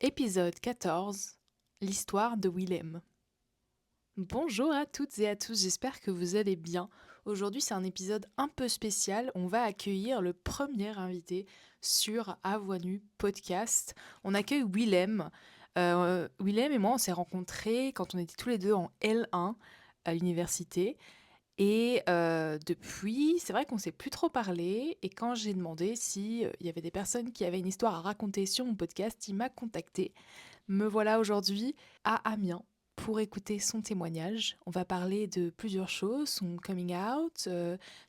Épisode 14. L'histoire de Willem. Bonjour à toutes et à tous, j'espère que vous allez bien. Aujourd'hui c'est un épisode un peu spécial, on va accueillir le premier invité sur A Voix Nue Podcast. On accueille Willem. Willem et moi on s'est rencontrés quand on était tous les deux en L1 à l'université. Et depuis, c'est vrai qu'on s'est plus trop parlé. Et quand j'ai demandé si il y avait des personnes qui avaient une histoire à raconter sur mon podcast, il m'a contacté. Me voilà aujourd'hui à Amiens pour écouter son témoignage. On va parler de plusieurs choses, son coming out,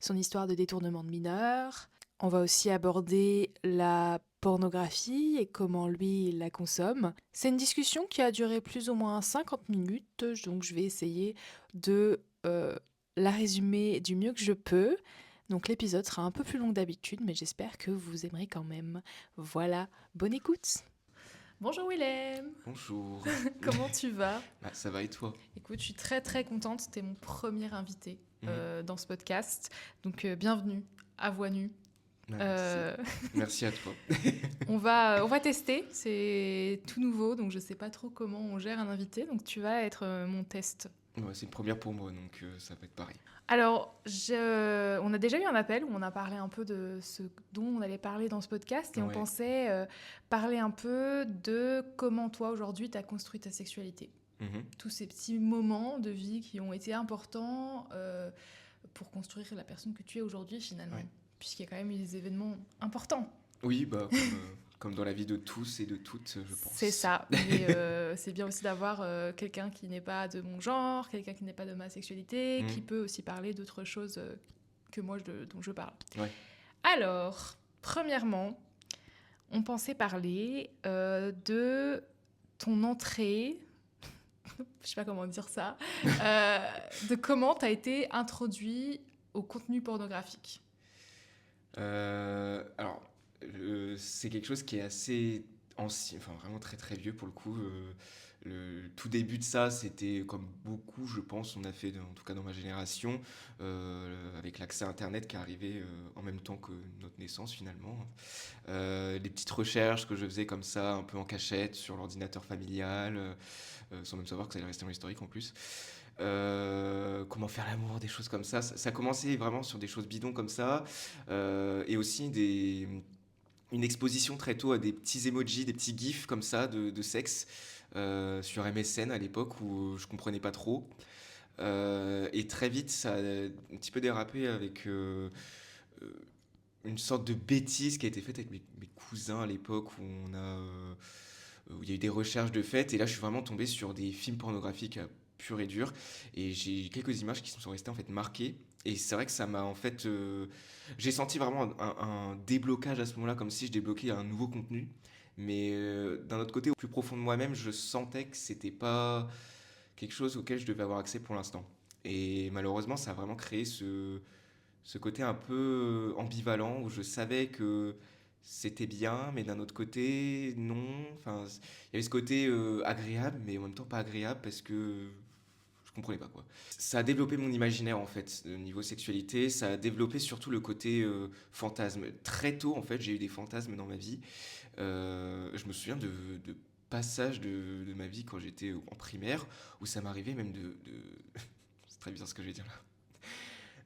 son histoire de détournement de mineurs. On va aussi aborder la pornographie et comment lui il la consomme. C'est une discussion qui a duré plus ou moins 50 minutes, donc je vais essayer de la résumer du mieux que je peux. Donc l'épisode sera un peu plus long que d'habitude, mais j'espère que vous aimerez quand même. Voilà, bonne écoute. Bonjour Willem, Bonjour. comment tu vas? Ça va et toi? Écoute, je suis très très contente, t'es mon premier invité Mhm. dans ce podcast, donc bienvenue à Voix Nue. Merci. Euh, Merci à toi. on va tester, c'est tout nouveau, donc je sais pas trop comment on gère un invité, donc tu vas être mon test. Ouais, c'est une première pour moi, donc ça va être pareil. Alors, on a déjà eu un appel où on a parlé un peu de ce dont on allait parler dans ce podcast et on Ouais. pensait parler un peu de comment toi aujourd'hui tu as construit ta sexualité. Mhm. Tous ces petits moments de vie qui ont été importants pour construire la personne que tu es aujourd'hui finalement, Ouais. puisqu'il y a quand même eu des événements importants. Oui, comme dans la vie de tous et de toutes, je pense. C'est ça, mais c'est bien aussi d'avoir quelqu'un qui n'est pas de mon genre, quelqu'un qui n'est pas de ma sexualité, qui peut aussi parler d'autres choses que moi dont je parle. Ouais. Alors, premièrement, on pensait parler de ton entrée, je sais pas comment dire ça, de comment tu as été introduit au contenu pornographique. Alors, c'est quelque chose qui est assez ancien, enfin vraiment très très vieux pour le coup. Le tout début de ça, c'était comme beaucoup, je pense, on a fait, en tout cas dans ma génération, avec l'accès à Internet qui est arrivé en même temps que notre naissance finalement. Les petites recherches que je faisais comme ça, un peu en cachette, sur l'ordinateur familial, sans même savoir que ça allait rester en historique en plus. Comment faire l'amour, des choses comme ça. Ça commençait vraiment sur des choses bidons comme ça. Et aussi une exposition très tôt à des petits emojis, des petits gifs comme ça de sexe sur MSN à l'époque où je comprenais pas trop. Et très vite, ça a un petit peu dérapé avec euh, une sorte de bêtise qui a été faite avec mes cousins à l'époque où il y a eu des recherches de fait. Et là, je suis vraiment tombé sur des films pornographiques purs et durs. Et j'ai quelques images qui sont restées en fait marquées. Et c'est vrai que ça m'a en fait. J'ai senti vraiment un déblocage à ce moment-là, comme si je débloquais un nouveau contenu. Mais d'un autre côté, au plus profond de moi-même, je sentais que c'était pas quelque chose auquel je devais avoir accès pour l'instant. Et malheureusement, ça a vraiment créé ce côté un peu ambivalent où je savais que c'était bien, mais d'un autre côté, non. Enfin, il y avait ce côté agréable, mais en même temps pas agréable parce que je comprenais pas quoi. Ça a développé mon imaginaire en fait, niveau sexualité. Ça a développé surtout le côté fantasme. Très tôt en fait, j'ai eu des fantasmes dans ma vie. Je me souviens de passages de ma vie quand j'étais en primaire où ça m'arrivait même c'est très bizarre ce que je vais dire là.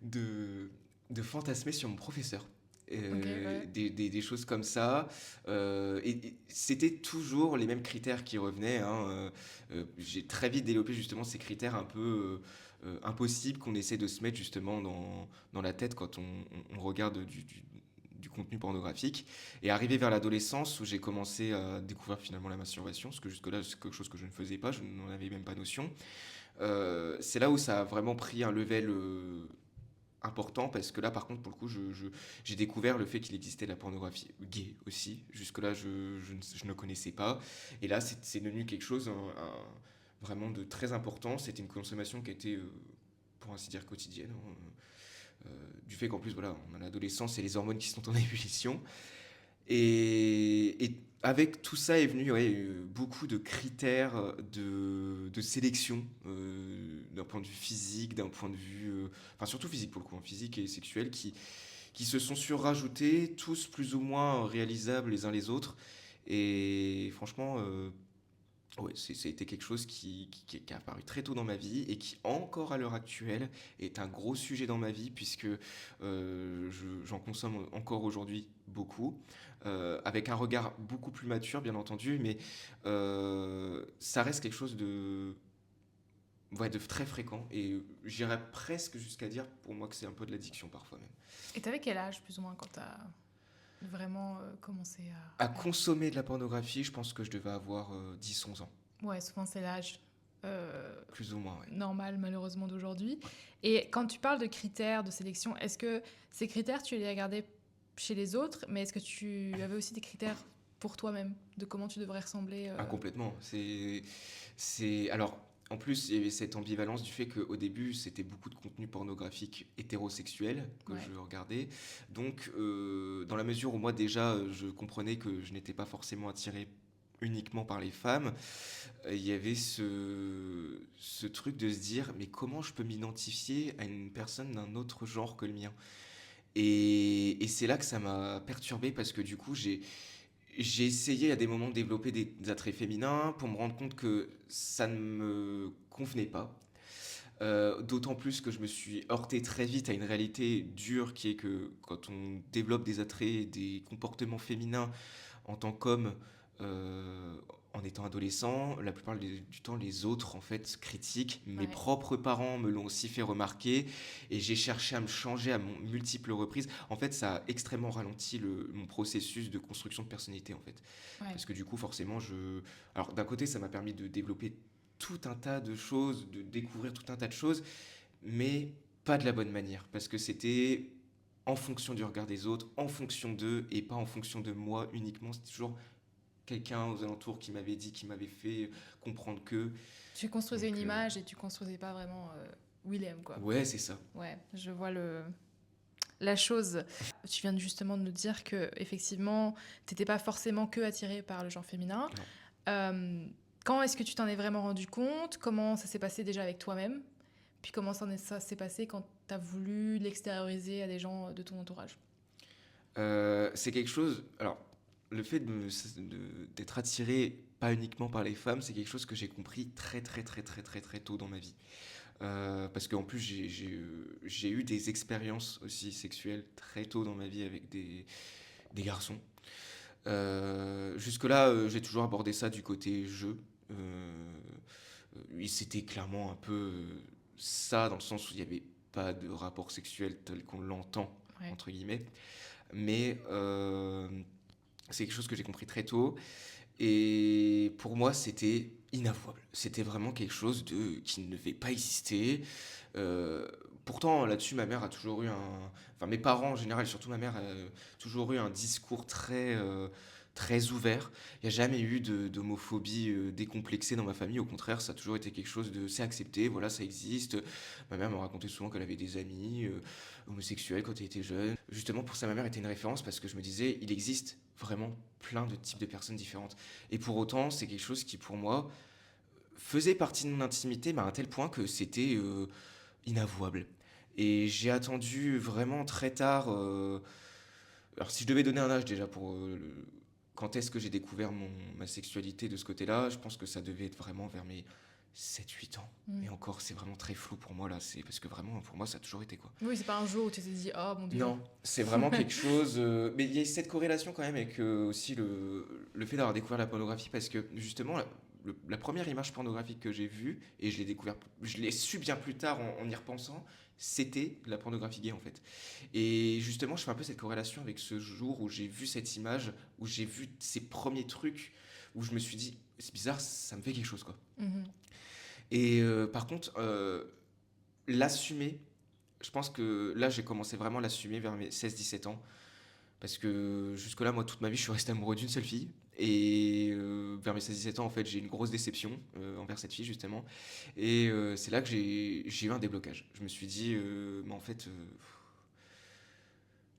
De, de fantasmer sur mon professeur. Ok, ouais. Des choses comme ça. Et c'était toujours les mêmes critères qui revenaient. Hein. J'ai très vite développé justement ces critères un peu impossibles qu'on essaie de se mettre justement dans la tête quand on regarde du contenu pornographique. Et arrivé vers l'adolescence où j'ai commencé à découvrir finalement la masturbation, parce que jusque-là c'est quelque chose que je ne faisais pas, je n'en avais même pas notion. C'est là où ça a vraiment pris un level important parce que là par contre pour le coup j'ai découvert le fait qu'il existait de la pornographie gay aussi. Jusque là je ne connaissais pas et là c'est devenu quelque chose vraiment de très important. C'était une consommation qui était pour ainsi dire quotidienne, hein. Du fait qu'en plus voilà on a l'adolescence et les hormones qui sont en ébullition et avec tout ça est venu ouais, beaucoup de critères de sélection d'un point de vue physique, d'un point de vue... enfin surtout physique pour le coup, hein, physique et sexuel, qui se sont surrajoutés, tous plus ou moins réalisables les uns les autres. Et franchement, ouais, ça a été quelque chose qui est apparu très tôt dans ma vie et qui, encore à l'heure actuelle, est un gros sujet dans ma vie puisque j'en consomme encore aujourd'hui beaucoup, avec un regard beaucoup plus mature, bien entendu, mais ça reste quelque chose ouais, de très fréquent et j'irais presque jusqu'à dire pour moi que c'est un peu de l'addiction parfois même. Et t'avais quel âge, plus ou moins, quand t'as vraiment commencé À consommer de la pornographie, je pense que je devais avoir 10-11 ans, Ouais, souvent c'est l'âge euh, plus ou moins, ouais. normal, malheureusement, d'aujourd'hui. Ouais. Et quand tu parles de critères de sélection, est-ce que ces critères, tu les regardais chez les autres, mais est-ce que tu avais aussi des critères pour toi-même, de comment tu devrais ressembler Ah, complètement. Alors, en plus, il y avait cette ambivalence du fait qu'au début, c'était beaucoup de contenu pornographique hétérosexuel que Ouais, je regardais. Donc, dans la mesure où moi, déjà, je comprenais que je n'étais pas forcément attiré uniquement par les femmes, il y avait ce truc de se dire, mais comment je peux m'identifier à une personne d'un autre genre que le mien? Et c'est là que ça m'a perturbé parce que du coup, j'ai essayé à des moments de développer des attraits féminins pour me rendre compte que ça ne me convenait pas. D'autant plus que je me suis heurté très vite à une réalité dure qui est que quand on développe des attraits, des comportements féminins en tant qu'homme, euh, en étant adolescent, la plupart du temps, les autres en fait critiquent. Mes ouais, propres parents me l'ont aussi fait remarquer et j'ai cherché à me changer à multiples reprises. En fait, ça a extrêmement ralenti mon processus de construction de personnalité en fait. ouais. Parce que du coup, forcément, alors d'un côté, ça m'a permis de développer tout un tas de choses, de découvrir tout un tas de choses, mais pas de la bonne manière. Parce que c'était en fonction du regard des autres, en fonction d'eux, et pas en fonction de moi uniquement. C'était toujours quelqu'un aux alentours qui m'avait dit, qui m'avait fait comprendre que. Tu construisais une Donc, image et tu construisais pas vraiment Willem, quoi. ouais, c'est ça. Ouais, je vois la chose. Tu viens justement de nous dire que effectivement, t'étais pas forcément que attiré par le genre féminin. Non. Euh, Quand est-ce que tu t'en es vraiment rendu compte? Comment ça s'est passé déjà avec toi-même? Puis comment ça s'est passé quand t'as voulu l'extérioriser à des gens de ton entourage? C'est quelque chose. Alors, le fait d'être attiré pas uniquement par les femmes, c'est quelque chose que j'ai compris très très très très très très tôt dans ma vie. Parce qu'en plus, j'ai eu des expériences aussi sexuelles très tôt dans ma vie avec des garçons. Jusque-là, j'ai toujours abordé ça du côté jeu. Et c'était clairement un peu ça, dans le sens où il n'y avait pas de rapport sexuel tel qu'on l'entend, Ouais. entre guillemets. Mais c'est quelque chose que j'ai compris très tôt. Et pour moi, c'était inavouable. C'était vraiment quelque chose qui ne devait pas exister. Euh, Pourtant, là-dessus, ma mère a toujours eu un. Enfin, mes parents en général, surtout ma mère, a toujours eu un discours très ouvert. Il n'y a jamais eu d'homophobie décomplexée dans ma famille. Au contraire, ça a toujours été quelque chose de. C'est accepté, voilà, ça existe. Ma mère me racontait souvent qu'elle avait des amis homosexuels quand elle était jeune. Justement, pour ça, ma mère était une référence parce que je me disais, il existe vraiment plein de types de personnes différentes. Et pour autant, c'est quelque chose qui, pour moi, faisait partie de mon intimité, mais à un tel point que c'était inavouable. Et j'ai attendu vraiment très tard. Alors, si je devais donner un âge déjà pour quand est-ce que j'ai découvert ma sexualité de ce côté-là, je pense que ça devait être vraiment vers mes 7-8 ans. Mm. Et encore, c'est vraiment très flou pour moi là. C'est parce que vraiment, pour moi, ça a toujours été quoi. Oui, c'est pas un jour où tu t'es dit, oh mon Dieu. Non, c'est vraiment quelque chose. Mais il y a cette corrélation quand même avec aussi le fait d'avoir découvert la pornographie parce que justement, la première image pornographique que j'ai vue, et je l'ai su bien plus tard en y repensant, c'était la pornographie gay en fait. Et justement, je fais un peu cette corrélation avec ce jour où j'ai vu cette image, où j'ai vu ces premiers trucs, où je me suis dit, c'est bizarre, ça me fait quelque chose quoi. Mhm. Et par contre, l'assumer, je pense que là, j'ai commencé vraiment à l'assumer vers mes 16-17 ans. Parce que jusque-là, moi, toute ma vie, je suis resté amoureux d'une seule fille. Et vers mes 16-17 ans, en fait, j'ai eu une grosse déception envers cette fille, justement. Et c'est là que j'ai eu un déblocage. Je me suis dit, mais en fait,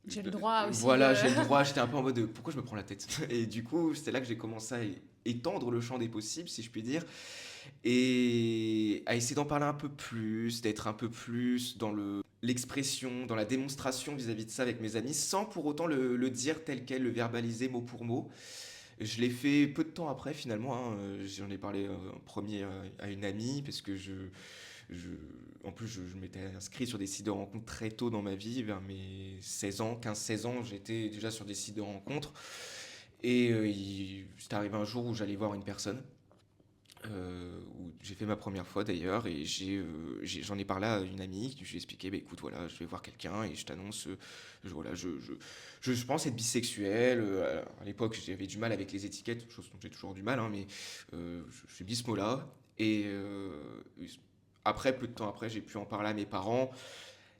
J'ai le droit aussi voilà, de. j'ai le droit. J'étais un peu en mode, pourquoi je me prends la tête? Et du coup, c'est là que j'ai commencé à étendre le champ des possibles, si je puis dire, et à essayer d'en parler un peu plus, d'être un peu plus dans l'expression, dans la démonstration vis-à-vis de ça avec mes amis, sans pour autant le dire tel quel, le verbaliser mot pour mot. Je l'ai fait peu de temps après finalement, hein, j'en ai parlé, en 1 à une amie parce que je en plus je m'étais inscrit sur des sites de rencontres très tôt dans ma vie, vers mes 16 ans, 15-16 ans, j'étais déjà sur des sites de rencontres et il c'est arrivé un jour où j'allais voir une personne, où j'ai fait ma première fois d'ailleurs et j'en ai parlé à une amie, je lui ai expliqué: «Bah, écoute, voilà, je vais voir quelqu'un et je t'annonce, voilà, je pense être bisexuel», alors à l'époque, j'avais du mal avec les étiquettes, chose dont j'ai toujours du mal, hein, mais je dis ce mot-là et après, peu de temps après, j'ai pu en parler à mes parents,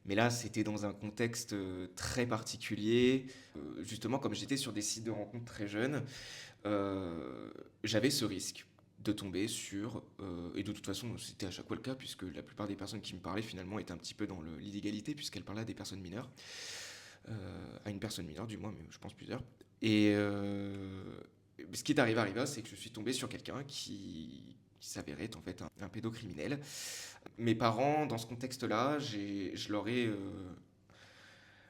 mais là, c'était dans un contexte, très particulier. Justement, comme j'étais sur des sites de rencontres très jeunes, j'avais ce risque de tomber sur, et de toute façon c'était à chaque fois le cas puisque la plupart des personnes qui me parlaient finalement étaient un petit peu dans l'illégalité puisqu'elles parlaient à des personnes mineures, euh, à une personne mineure du moins, mais je pense plusieurs. Et ce qui est arrivé, c'est que je suis tombé sur quelqu'un qui s'avérait être en fait un pédocriminel. Mes parents, dans ce contexte-là, je leur ai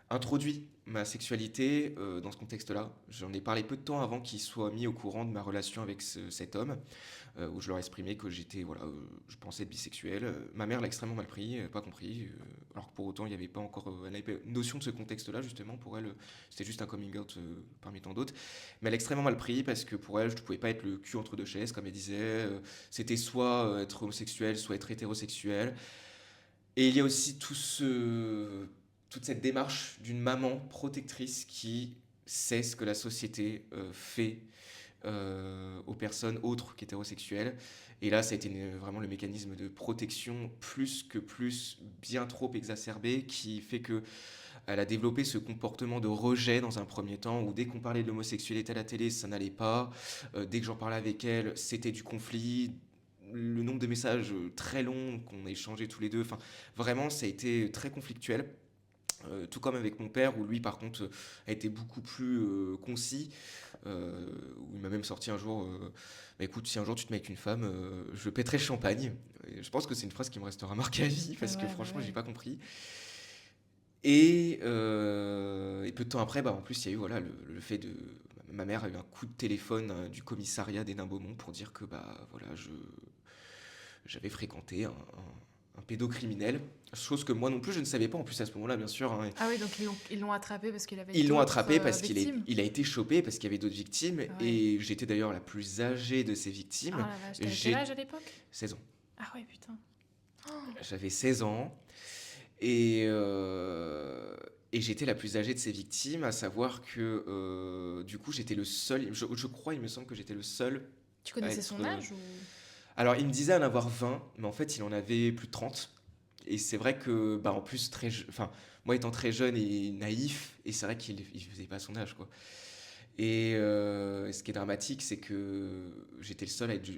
introduit ma sexualité dans ce contexte-là. J'en ai parlé peu de temps avant qu'ils soient mis au courant de ma relation avec cet homme, où je leur exprimais que j'étais, voilà, je pensais être bisexuel. Ma mère l'a extrêmement mal pris, elle n'a pas compris, alors que pour autant il n'y avait pas encore, elle n'avait pas notion de ce contexte-là justement. Pour elle, c'était juste un coming out parmi tant d'autres. Mais elle a extrêmement mal pris parce que pour elle, je ne pouvais pas être le cul entre deux chaises, comme elle disait. C'était soit être homosexuel, soit être hétérosexuel. Et il y a aussi toute cette démarche d'une maman protectrice qui sait ce que la société fait aux personnes autres qu'hétérosexuelles. Et là, ça a été vraiment le mécanisme de protection plus, bien trop exacerbé, qui fait que elle a développé ce comportement de rejet dans un premier temps, où dès qu'on parlait de l'homosexualité à la télé, ça n'allait pas. Dès que j'en parlais avec elle, c'était du conflit. Le nombre de messages très longs qu'on a échangés tous les deux, enfin, vraiment, ça a été très conflictuel. Tout comme avec mon père, où lui, par contre, a été beaucoup plus concis, où il m'a même sorti un jour, bah, écoute, si un jour tu te mets avec une femme, je pèterai le champagne. Et je pense que c'est une phrase qui me restera marquée à vie, Ah parce que ouais, bah franchement, j'ai ouais. pas compris. Et peu de temps après, bah, en plus, il y a eu voilà, le fait de... Ma mère a eu un coup de téléphone du commissariat d'Hénin-Beaumont pour dire que bah, voilà, j'avais fréquenté un pédocriminel, chose que moi non plus je ne savais pas en plus à ce moment-là, bien sûr, hein. Ah oui, donc ils l'ont attrapé parce qu'il avait Ils l'ont d'autres attrapé parce victimes. il a été chopé, parce qu'il y avait d'autres victimes, Ah ouais. et j'étais d'ailleurs la plus âgée de ces victimes. Ah la vache, t'avais quel J'ai âge à l'époque? 16 ans. Ah ouais, putain. Oh. J'avais 16 ans, et, et j'étais la plus âgée de ces victimes, à savoir que du coup j'étais le seul, je crois, il me semble que j'étais le seul Tu à connaissais être... son âge ou... Alors il me disait en avoir 20, mais en fait il en avait plus de 30. Et c'est vrai que, bah, en plus, enfin, moi étant très jeune et naïf, et c'est vrai qu'il faisait pas son âge, quoi. Et ce qui est dramatique, c'est que j'étais le seul à être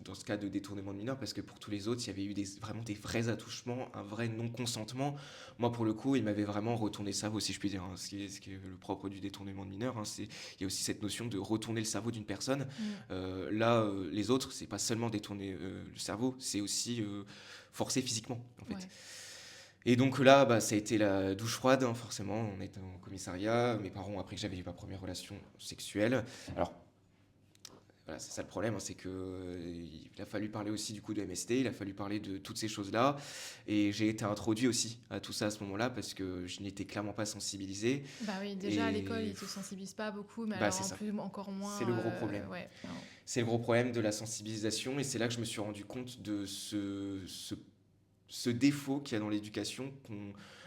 dans ce cas de détournement de mineur, parce que pour tous les autres, il y avait eu vraiment des vrais attouchements, un vrai non-consentement. Moi, pour le coup, il m'avait vraiment retourné le cerveau, si je puis dire, hein. Ce qui est le propre du détournement de mineur, hein, il y a aussi cette notion de retourner le cerveau d'une personne. Mm. Là, les autres, c'est pas seulement détourner le cerveau, c'est aussi forcer physiquement, en fait. Ouais. Et donc là, bah, ça a été la douche froide, hein, forcément. On était au commissariat. Mes parents ont appris que j'avais eu ma première relation sexuelle. Alors, voilà, c'est ça le problème, hein, c'est que il a fallu parler aussi du coup de MST, il a fallu parler de toutes ces choses-là. Et j'ai été introduit aussi à tout ça à ce moment-là parce que je n'étais clairement pas sensibilisé. Bah oui, déjà à l'école, Et ils te sensibilisent pas beaucoup, mais bah, alors c'est en ça. plus, encore C'est moins. le gros problème. Ouais, non. C'est le gros problème de la sensibilisation. Et c'est là que je me suis rendu compte de ce défaut qu'il y a dans l'éducation.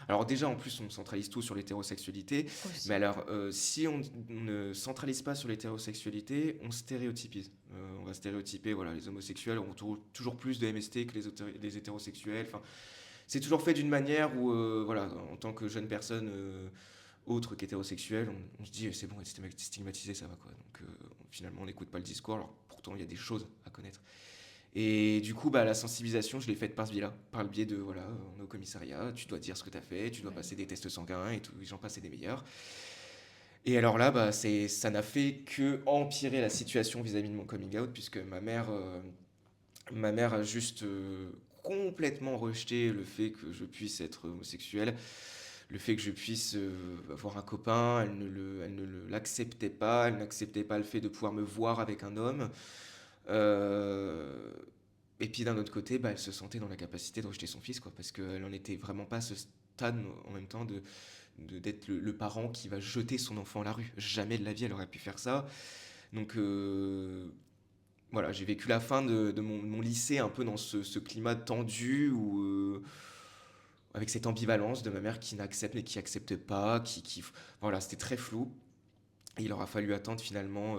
Alors déjà, en plus, on centralise tout sur l'hétérosexualité, mais Aussi. alors, si on ne centralise pas sur l'hétérosexualité, on stéréotypise. On va stéréotyper, voilà, les homosexuels ont toujours plus de MST que les hétérosexuels. Enfin, c'est toujours fait d'une manière où, voilà, en tant que jeune personne autre qu'hétérosexuelle, on se dit, c'est bon, être stigmatisé, ça va, quoi. Donc, finalement, on n'écoute pas le discours, alors pourtant, il y a des choses à connaître. Et du coup, bah, la sensibilisation, je l'ai faite par ce biais-là, par le biais de, voilà, on est au commissariat, tu dois dire ce que tu as fait, tu dois Ouais. passer des tests sanguins et tout, et j'en passais des meilleurs. Et alors là, bah, ça n'a fait que empirer la situation vis-à-vis de mon coming out, puisque ma mère a juste complètement rejeté le fait que je puisse être homosexuel. le fait que je puisse avoir un copain, elle ne l'acceptait pas, elle n'acceptait pas le fait de pouvoir me voir avec un homme. Euh, et puis d'un autre côté, bah, elle se sentait dans la capacité de rejeter son fils, quoi, parce qu'elle n'en était vraiment pas à ce stade en même temps d'être le parent qui va jeter son enfant à la rue. Jamais de la vie elle aurait pu faire ça. Donc voilà, j'ai vécu la fin de mon lycée un peu dans ce climat tendu où, avec cette ambivalence de ma mère qui n'accepte mais qui accepte pas, voilà, c'était très flou. Et il aura fallu attendre finalement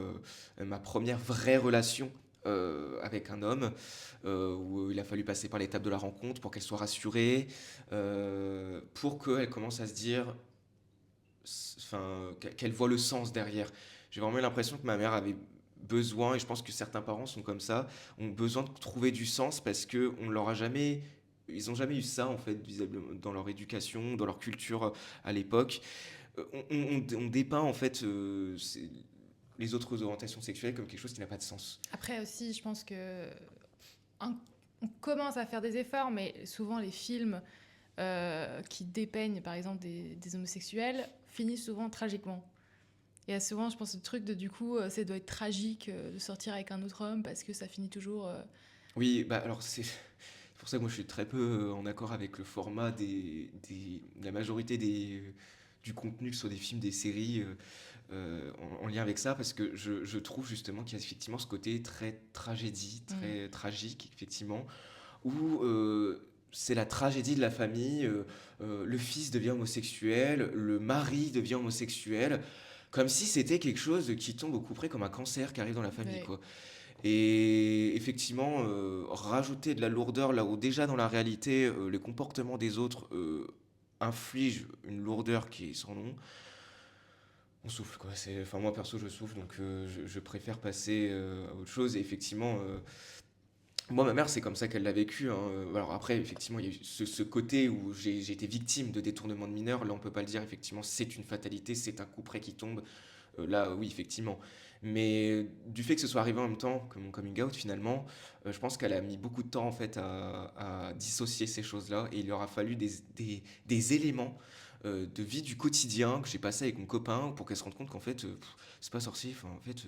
ma première vraie relation avec un homme, où il a fallu passer par l'étape de la rencontre pour qu'elle soit rassurée, pour qu'elle commence à se dire, enfin, qu'elle voit le sens derrière. J'ai vraiment eu l'impression que ma mère avait besoin, et je pense que certains parents sont comme ça, ont besoin de trouver du sens parce que on leur a jamais, ils ont jamais eu ça en fait, visiblement, dans leur éducation, dans leur culture à l'époque. On dépeint en fait les autres orientations sexuelles comme quelque chose qui n'a pas de sens. Après aussi, je pense que on commence à faire des efforts, mais souvent les films qui dépeignent par exemple des homosexuels finissent souvent tragiquement. Il y a souvent, je pense, le truc de du coup, ça doit être tragique de sortir avec un autre homme parce que ça finit toujours. Oui, bah alors c'est pour ça que moi je suis très peu en accord avec le format de la majorité du contenu, que ce soit des films, des séries, en lien avec ça, parce que je trouve justement qu'il y a effectivement ce côté très tragédie, très tragique, effectivement, où c'est la tragédie de la famille, le fils devient homosexuel, le mari devient homosexuel, comme si c'était quelque chose qui tombe au coup près comme un cancer qui arrive dans la famille, Ouais. quoi. Et effectivement, rajouter de la lourdeur là où déjà dans la réalité, les comportements des autres infligent une lourdeur qui est sans nom, on souffle quoi. Enfin, moi perso, je souffle, donc je préfère passer à autre chose. Et effectivement, moi, ma mère, c'est comme ça qu'elle l'a vécu, hein. Alors après, effectivement, il y a eu ce côté où j'ai été victime de détournement de mineurs. Là, on peut pas le dire, effectivement, c'est une fatalité, c'est un coup près qui tombe. Là, oui, effectivement. Mais du fait que ce soit arrivé en même temps que mon coming out, finalement, je pense qu'elle a mis beaucoup de temps en fait à dissocier ces choses-là. Et il lui aura fallu des éléments de vie du quotidien que j'ai passé avec mon copain pour qu'elle se rende compte qu'en fait, c'est pas sorcier. Enfin, en fait,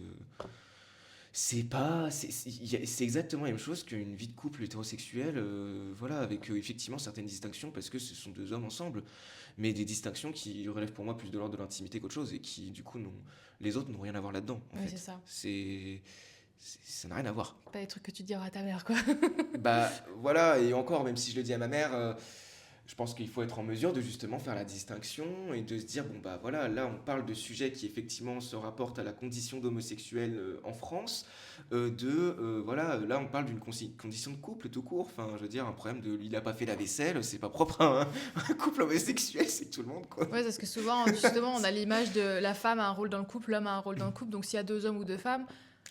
c'est pas, c'est exactement la même chose qu'une vie de couple hétérosexuel, voilà, avec effectivement certaines distinctions parce que ce sont deux hommes ensemble, mais des distinctions qui relèvent pour moi plus de l'ordre de l'intimité qu'autre chose et qui du coup les autres n'ont rien à voir là-dedans en Oui, c'est fait. ça. Ça n'a rien à voir. Pas des trucs que tu diras à ta mère, quoi. Bah voilà, et encore, même si je le dis à ma mère, je pense qu'il faut être en mesure de justement faire la distinction et de se dire, bon bah voilà, là on parle de sujets qui effectivement se rapportent à la condition d'homosexuel en France, voilà, là on parle d'une condition de couple tout court, enfin je veux dire, un problème de il a pas fait la vaisselle, c'est pas propre à un couple homosexuel, c'est tout le monde quoi. Ouais, parce que souvent, justement, on a l'image de la femme a un rôle dans le couple, l'homme a un rôle dans le couple. Donc s'il y a deux hommes ou deux femmes,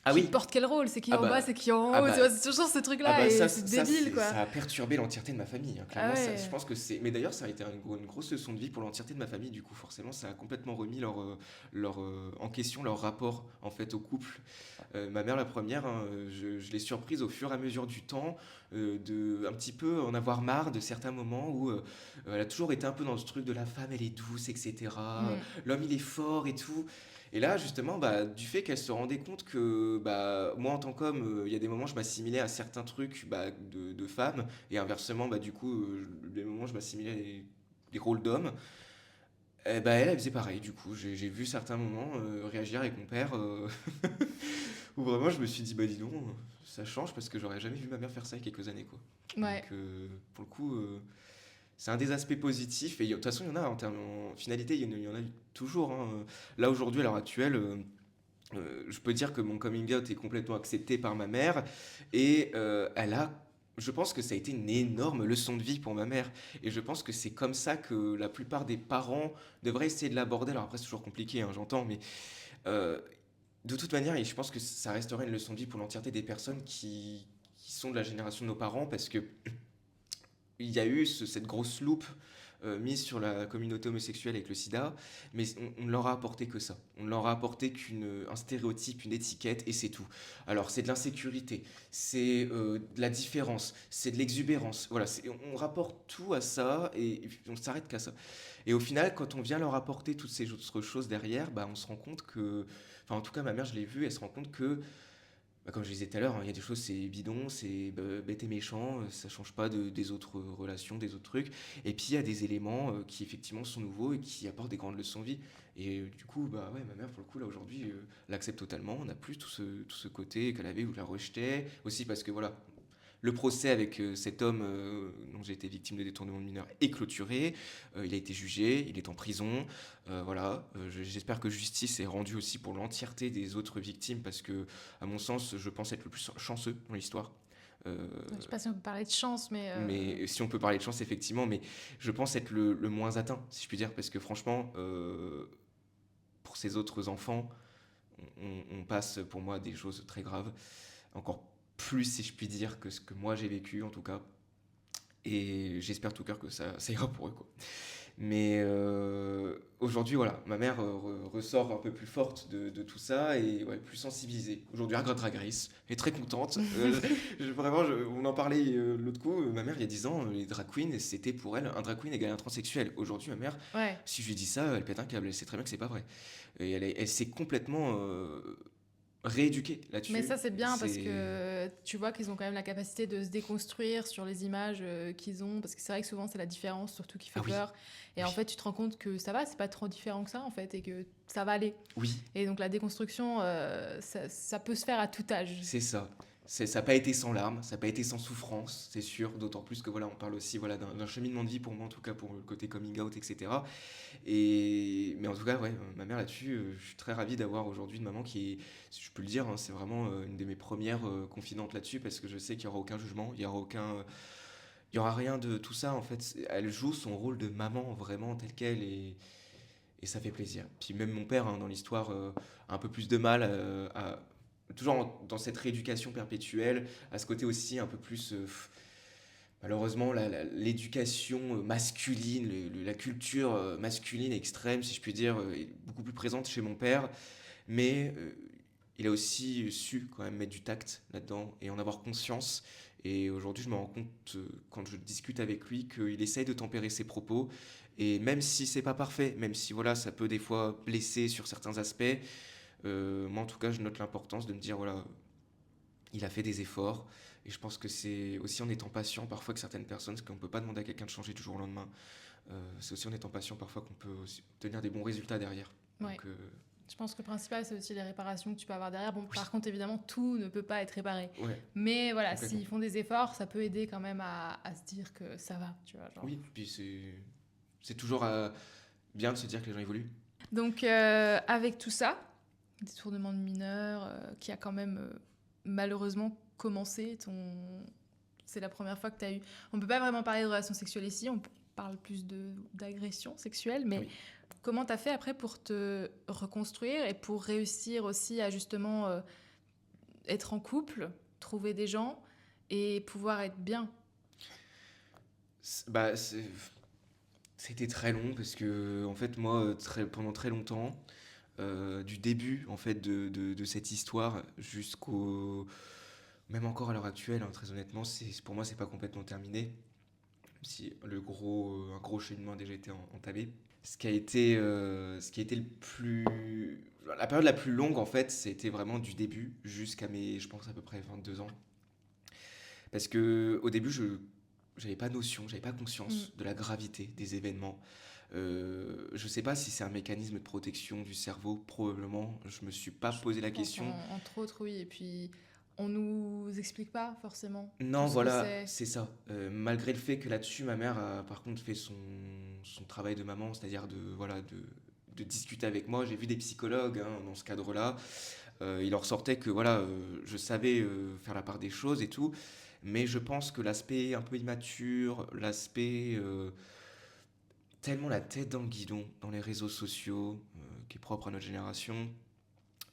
Ah qui oui, porte quel rôle? C'est qui ah en bas, bah, c'est qui en ah haut? bah, C'est toujours ce Ah truc-là bah et c'est débile, quoi. ça a perturbé l'entièreté de ma famille, hein. Ah Clairement, je ouais. pense que c'est... Mais d'ailleurs, ça a été une grosse leçon de vie pour l'entièreté de ma famille, du coup, forcément, ça a complètement remis en question leur rapport, en fait, au couple. Ma mère, la première, hein, je l'ai surprise au fur et à mesure du temps, de un petit peu en avoir marre de certains moments où elle a toujours été un peu dans ce truc de la femme, elle est douce, etc. Mm. L'homme, il est fort et tout. Et là, justement, bah, du fait qu'elle se rendait compte que bah, moi, en tant qu'homme, il y a des moments, je m'assimilais à certains trucs bah, de femmes, et inversement, bah, du coup, des moments, je m'assimilais à des rôles d'homme. Eh bah, elle faisait pareil, du coup. J'ai vu certains moments réagir avec mon père, où vraiment, je me suis dit, bah, dis donc, ça change, parce que j'aurais jamais vu ma mère faire ça il y a quelques années, quoi. Ouais. Donc, pour le coup, c'est un des aspects positifs. Et de toute façon, il y en a en finalité, il y en a toujours, hein. Là, aujourd'hui, à l'heure actuelle, je peux dire que mon coming out est complètement accepté par ma mère. Et je pense que ça a été une énorme leçon de vie pour ma mère. Et je pense que c'est comme ça que la plupart des parents devraient essayer de l'aborder. Alors après, c'est toujours compliqué, hein, j'entends, mais euh, de toute manière, et je pense que ça restera une leçon de vie pour l'entièreté des personnes qui sont de la génération de nos parents, parce que il y a eu cette grosse loupe mise sur la communauté homosexuelle avec le sida, mais on ne leur a apporté que ça. On ne leur a apporté qu'un stéréotype, une étiquette, et c'est tout. Alors, c'est de l'insécurité, c'est de la différence, c'est de l'exubérance. Voilà, on rapporte tout à ça et on s'arrête qu'à ça. Et au final, quand on vient leur apporter toutes ces autres choses derrière, bah, on se rend compte que, enfin, en tout cas, ma mère, je l'ai vue, elle se rend compte que, bah, comme je disais tout à l'heure, hein, il y a des choses, c'est bidon, c'est bête et méchant, ça change pas des autres relations, des autres trucs. Et puis il y a des éléments qui effectivement sont nouveaux et qui apportent des grandes leçons de vie. Et du coup, bah ouais, ma mère, pour le coup, là aujourd'hui, l'accepte totalement. On n'a plus tout ce côté qu'elle avait où je la rejetais. Aussi parce que voilà, le procès avec cet homme dont j'ai été victime de détournement de mineur est clôturé. Il a été jugé, il est en prison. Voilà. J'espère que justice est rendue aussi pour l'entièreté des autres victimes parce que, à mon sens, je pense être le plus chanceux dans l'histoire. Euh, Je sais pas si on peut parler de chance, mais mais si on peut parler de chance, effectivement, mais je pense être le moins atteint, si je puis dire, parce que franchement, pour ces autres enfants, on passe pour moi des choses très graves, encore plus, si je puis dire, que ce que moi j'ai vécu, en tout cas. Et j'espère tout cœur que ça ira pour eux, quoi. Mais aujourd'hui, voilà, ma mère ressort un peu plus forte de tout ça et ouais, plus sensibilisée. Aujourd'hui, elle regarde Drag Race, elle est très contente. Vraiment, on en parlait l'autre coup. Ma mère, il y a 10 ans, les drag queens, c'était pour elle un drag queen égale un transsexuel. Aujourd'hui, ma mère, ouais. si je lui dis ça, elle pète un câble. Elle sait très bien que c'est pas vrai. Et elle s'est complètement rééduquée Mais là-dessus. ça, c'est bien parce C'est. que tu vois qu'ils ont quand même la capacité de se déconstruire sur les images qu'ils ont. Parce que c'est vrai que souvent, c'est la différence surtout qui fait Ah oui, peur. Et en oui, fait, tu te rends compte que ça va, c'est pas trop différent que ça, en fait, et que ça va aller. oui. Et donc, la déconstruction, ça peut se faire à tout âge. C'est ça. Ça n'a pas été sans larmes, ça n'a pas été sans souffrance, c'est sûr. D'autant plus que voilà, on parle aussi voilà, d'un cheminement de vie pour moi, en tout cas pour le côté coming out, etc. Mais en tout cas, ouais, ma mère là-dessus, je suis très ravi d'avoir aujourd'hui une maman qui est, si je peux le dire, hein, c'est vraiment une de mes premières confidentes là-dessus parce que je sais qu'il n'y aura aucun jugement, il n'y aura il y aura rien de tout ça en fait. Elle joue son rôle de maman vraiment tel quel et ça fait plaisir. Puis même mon père, hein, dans l'histoire, a un peu plus de mal toujours dans cette rééducation perpétuelle, à ce côté aussi un peu plus, malheureusement, l'éducation masculine, la culture masculine extrême, si je puis dire, est beaucoup plus présente chez mon père, mais il a aussi su quand même mettre du tact là-dedans et en avoir conscience. Et aujourd'hui, je me rends compte, quand je discute avec lui, qu'il essaye de tempérer ses propos. Et même si c'est pas parfait, même si voilà, ça peut des fois blesser sur certains aspects, moi en tout cas, je note l'importance de me dire voilà, il a fait des efforts. Et je pense que c'est aussi en étant patient parfois que certaines personnes, parce qu'on ne peut pas demander à quelqu'un de changer du jour au lendemain, c'est aussi en étant patient parfois qu'on peut aussi obtenir des bons résultats derrière. Ouais. Donc, Je pense que le principal, c'est aussi les réparations que tu peux avoir derrière. Bon, oui, par contre, évidemment, tout ne peut pas être réparé. ouais, Mais voilà, complètement. s'ils font des efforts, ça peut aider quand même à se dire que ça va, tu vois. Genre. Oui, puis c'est toujours bien de se dire que les gens évoluent. Donc, avec tout ça, détournement de mineurs, qui a quand même malheureusement commencé. C'est la première fois que tu as eu. On peut pas vraiment parler de relations sexuelles ici, on parle plus d'agression sexuelle, mais Oui. comment tu as fait après pour te reconstruire et pour réussir aussi à justement être en couple, trouver des gens et pouvoir être bien? Bah, c'était très long parce que en fait moi pendant très longtemps du début en fait de cette histoire jusqu'au même encore à l'heure actuelle hein, très honnêtement pour moi c'est pas complètement terminé même si un gros cheminement a déjà été entamé. Ce qui a été le plus la période la plus longue en fait c'était vraiment du début jusqu'à mes je pense à peu près 22 ans parce que au début je j'avais pas notion, j'avais pas Mm. conscience de la gravité des événements. Je sais pas si c'est un mécanisme de protection du cerveau, probablement. Je me suis pas posé la Je pense question. entre autres, oui. Et puis, on nous explique pas forcément tout Non, ce que voilà, c'est. c'est ça. Malgré le fait que là-dessus, ma mère a par contre fait son travail de maman, c'est-à-dire voilà, de discuter avec moi. J'ai vu des psychologues hein, dans ce cadre-là. Il en ressortait que voilà, je savais faire la part des choses et tout. Mais je pense que l'aspect un peu immature, l'aspect tellement la tête dans le guidon dans les réseaux sociaux, qui est propre à notre génération,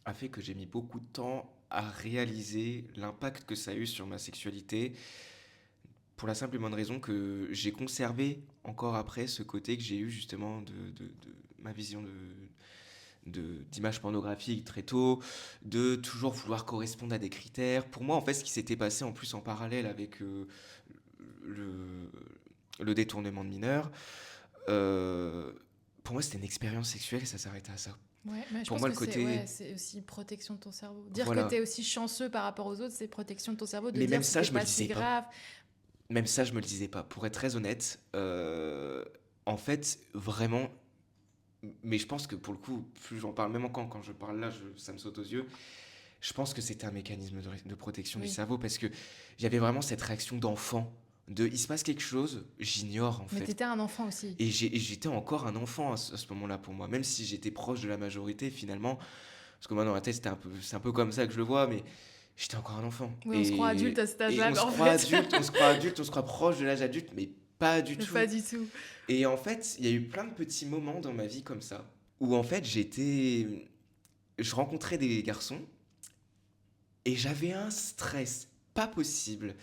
a fait que j'ai mis beaucoup de temps à réaliser l'impact que ça a eu sur ma sexualité. pour la simple et bonne raison que j'ai conservé encore après ce côté que j'ai eu justement de ma vision d'image pornographique très tôt, de toujours vouloir correspondre à des critères. Pour moi, en fait, ce qui s'était passé en plus en parallèle avec le, le détournement de mineurs, euh, pour moi, c'était une expérience sexuelle et ça s'arrêtait à ça. Ouais, mais je Pour pense moi, que le côté... c'est aussi protection de ton cerveau. Dire que Voilà. tu es aussi chanceux par rapport aux autres, c'est protection de ton cerveau de Mais dire même ça, c'était je me pas le si disais pas. grave. Même ça, je me le disais pas. Pour être très honnête, en fait, vraiment, mais je pense que pour le coup, plus j'en parle, même quand je parle là, ça me saute aux yeux. Je pense que c'était un mécanisme de protection du Oui. cerveau parce que j'avais vraiment cette réaction d'enfant. Il se passe quelque chose, j'ignore en Mais fait. t'étais un enfant aussi. Et j'étais encore un enfant à ce moment-là pour moi, même si j'étais proche de la majorité finalement. Parce que moi, dans ma tête, c'est un peu comme ça que je le vois, mais j'étais encore un enfant. Oui, on se croit adulte à cet âge-là, On mais se en croit fait, adulte, on se croit adulte, on se croit proche de l'âge adulte, mais pas du tout. pas du tout. Et en fait, il y a eu plein de petits moments dans ma vie comme ça, où en fait, je rencontrais des garçons, et j'avais un stress pas possible.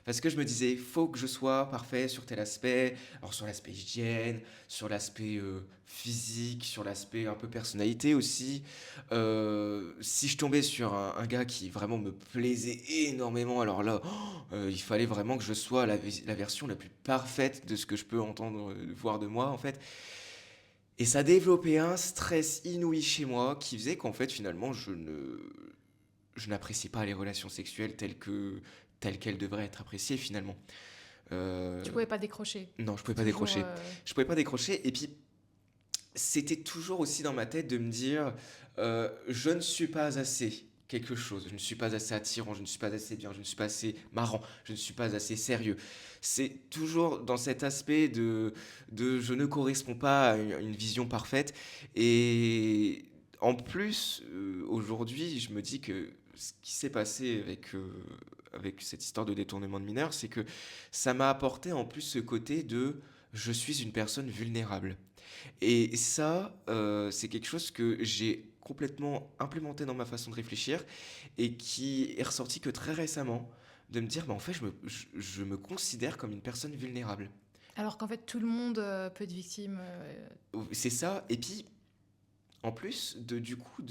Parce que je me disais, faut que je sois parfait sur tel aspect. Alors sur l'aspect hygiène, sur l'aspect physique, sur l'aspect un peu personnalité aussi. Si je tombais sur un gars qui vraiment me plaisait énormément, alors là, il fallait vraiment que je sois la version la plus parfaite de ce que je peux entendre, voir de moi en fait. Et ça développait un stress inouï chez moi qui faisait qu'en fait finalement je n'apprécie pas les relations sexuelles telles qu'elles devraient être appréciées finalement. Euh, Tu pouvais pas décrocher. non, je pouvais pas Toujours. décrocher. Je pouvais pas décrocher. Et puis, c'était toujours aussi dans ma tête de me dire, je ne suis pas assez quelque chose. Je ne suis pas assez attirant. Je ne suis pas assez bien. Je ne suis pas assez marrant. Je ne suis pas assez sérieux. C'est toujours dans cet aspect de je ne correspond pas à une vision parfaite. Et en plus, aujourd'hui, je me dis que ce qui s'est passé avec cette histoire de détournement de mineurs, c'est que ça m'a apporté en plus ce côté de je suis une personne vulnérable. Et ça, c'est quelque chose que j'ai complètement implémenté dans ma façon de réfléchir et qui est ressorti que très récemment, de me dire, bah, en fait, je me considère comme une personne vulnérable. Alors qu'en fait, tout le monde peut être victime. C'est ça. Et puis, en plus, du coup,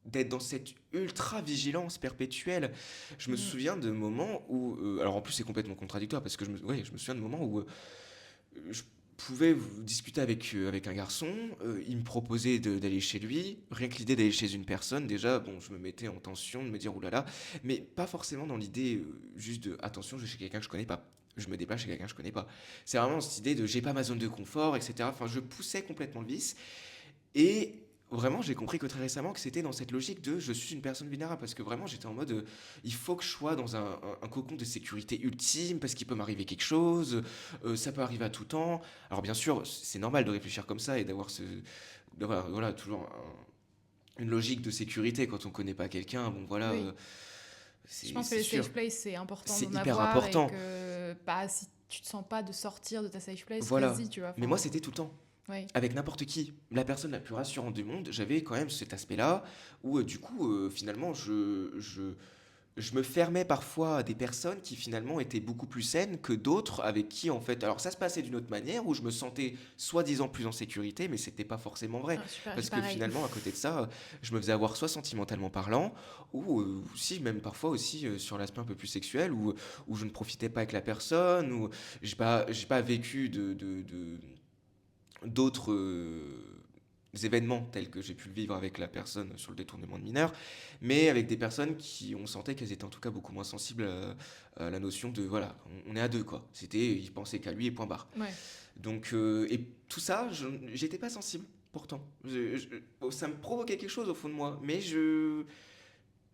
d'être dans cette ultra vigilance perpétuelle. Je me Mm. souviens de moments où, alors en plus c'est complètement contradictoire parce que ouais, je me souviens de moments où je pouvais discuter avec un garçon, il me proposait d'aller chez lui, rien que l'idée d'aller chez une personne, déjà, bon, je me mettais en tension, de me dire oulala, mais pas forcément dans l'idée juste de attention, je vais chez quelqu'un que je connais pas. Je me déplace chez quelqu'un que je connais pas. C'est vraiment cette idée de j'ai pas ma zone de confort, etc. Enfin, je poussais complètement le vice. Et vraiment, j'ai compris que très récemment que c'était dans cette logique de je suis une personne vulnérable parce que vraiment j'étais en mode il faut que je sois dans un cocon de sécurité ultime parce qu'il peut m'arriver quelque chose, ça peut arriver à tout temps. Alors bien sûr, c'est normal de réfléchir comme ça et d'avoir voilà, toujours une logique de sécurité quand on connaît pas quelqu'un. Bon voilà, Oui. Je pense que c'est les sûr, safe places, c'est important c'est d'en hyper avoir et important. que bah, si tu te sens pas de sortir de ta safe place, Voilà. vas-y, tu vois. Mais moi c'était tout le temps. Oui. Avec n'importe qui, la personne la plus rassurante du monde, j'avais quand même cet aspect-là où du coup, finalement, je me fermais parfois à des personnes qui finalement étaient beaucoup plus saines que d'autres avec qui en fait, alors ça se passait d'une autre manière où je me sentais soi-disant plus en sécurité, mais c'était pas forcément vrai Ah, super, parce que pareil. finalement à côté de ça, je me faisais avoir soit sentimentalement parlant ou aussi même parfois aussi sur l'aspect un peu plus sexuel où je ne profitais pas avec la personne ou j'ai pas vécu d'autres événements tels que j'ai pu le vivre avec la personne sur le détournement de mineurs, mais avec des personnes qui on sentait qu'elles étaient en tout cas beaucoup moins sensibles à la notion de voilà, on est à deux quoi. C'était il pensait qu'à lui et point barre. Ouais. Donc et tout ça, j'étais pas sensible pourtant. Ça me provoquait quelque chose au fond de moi, mais je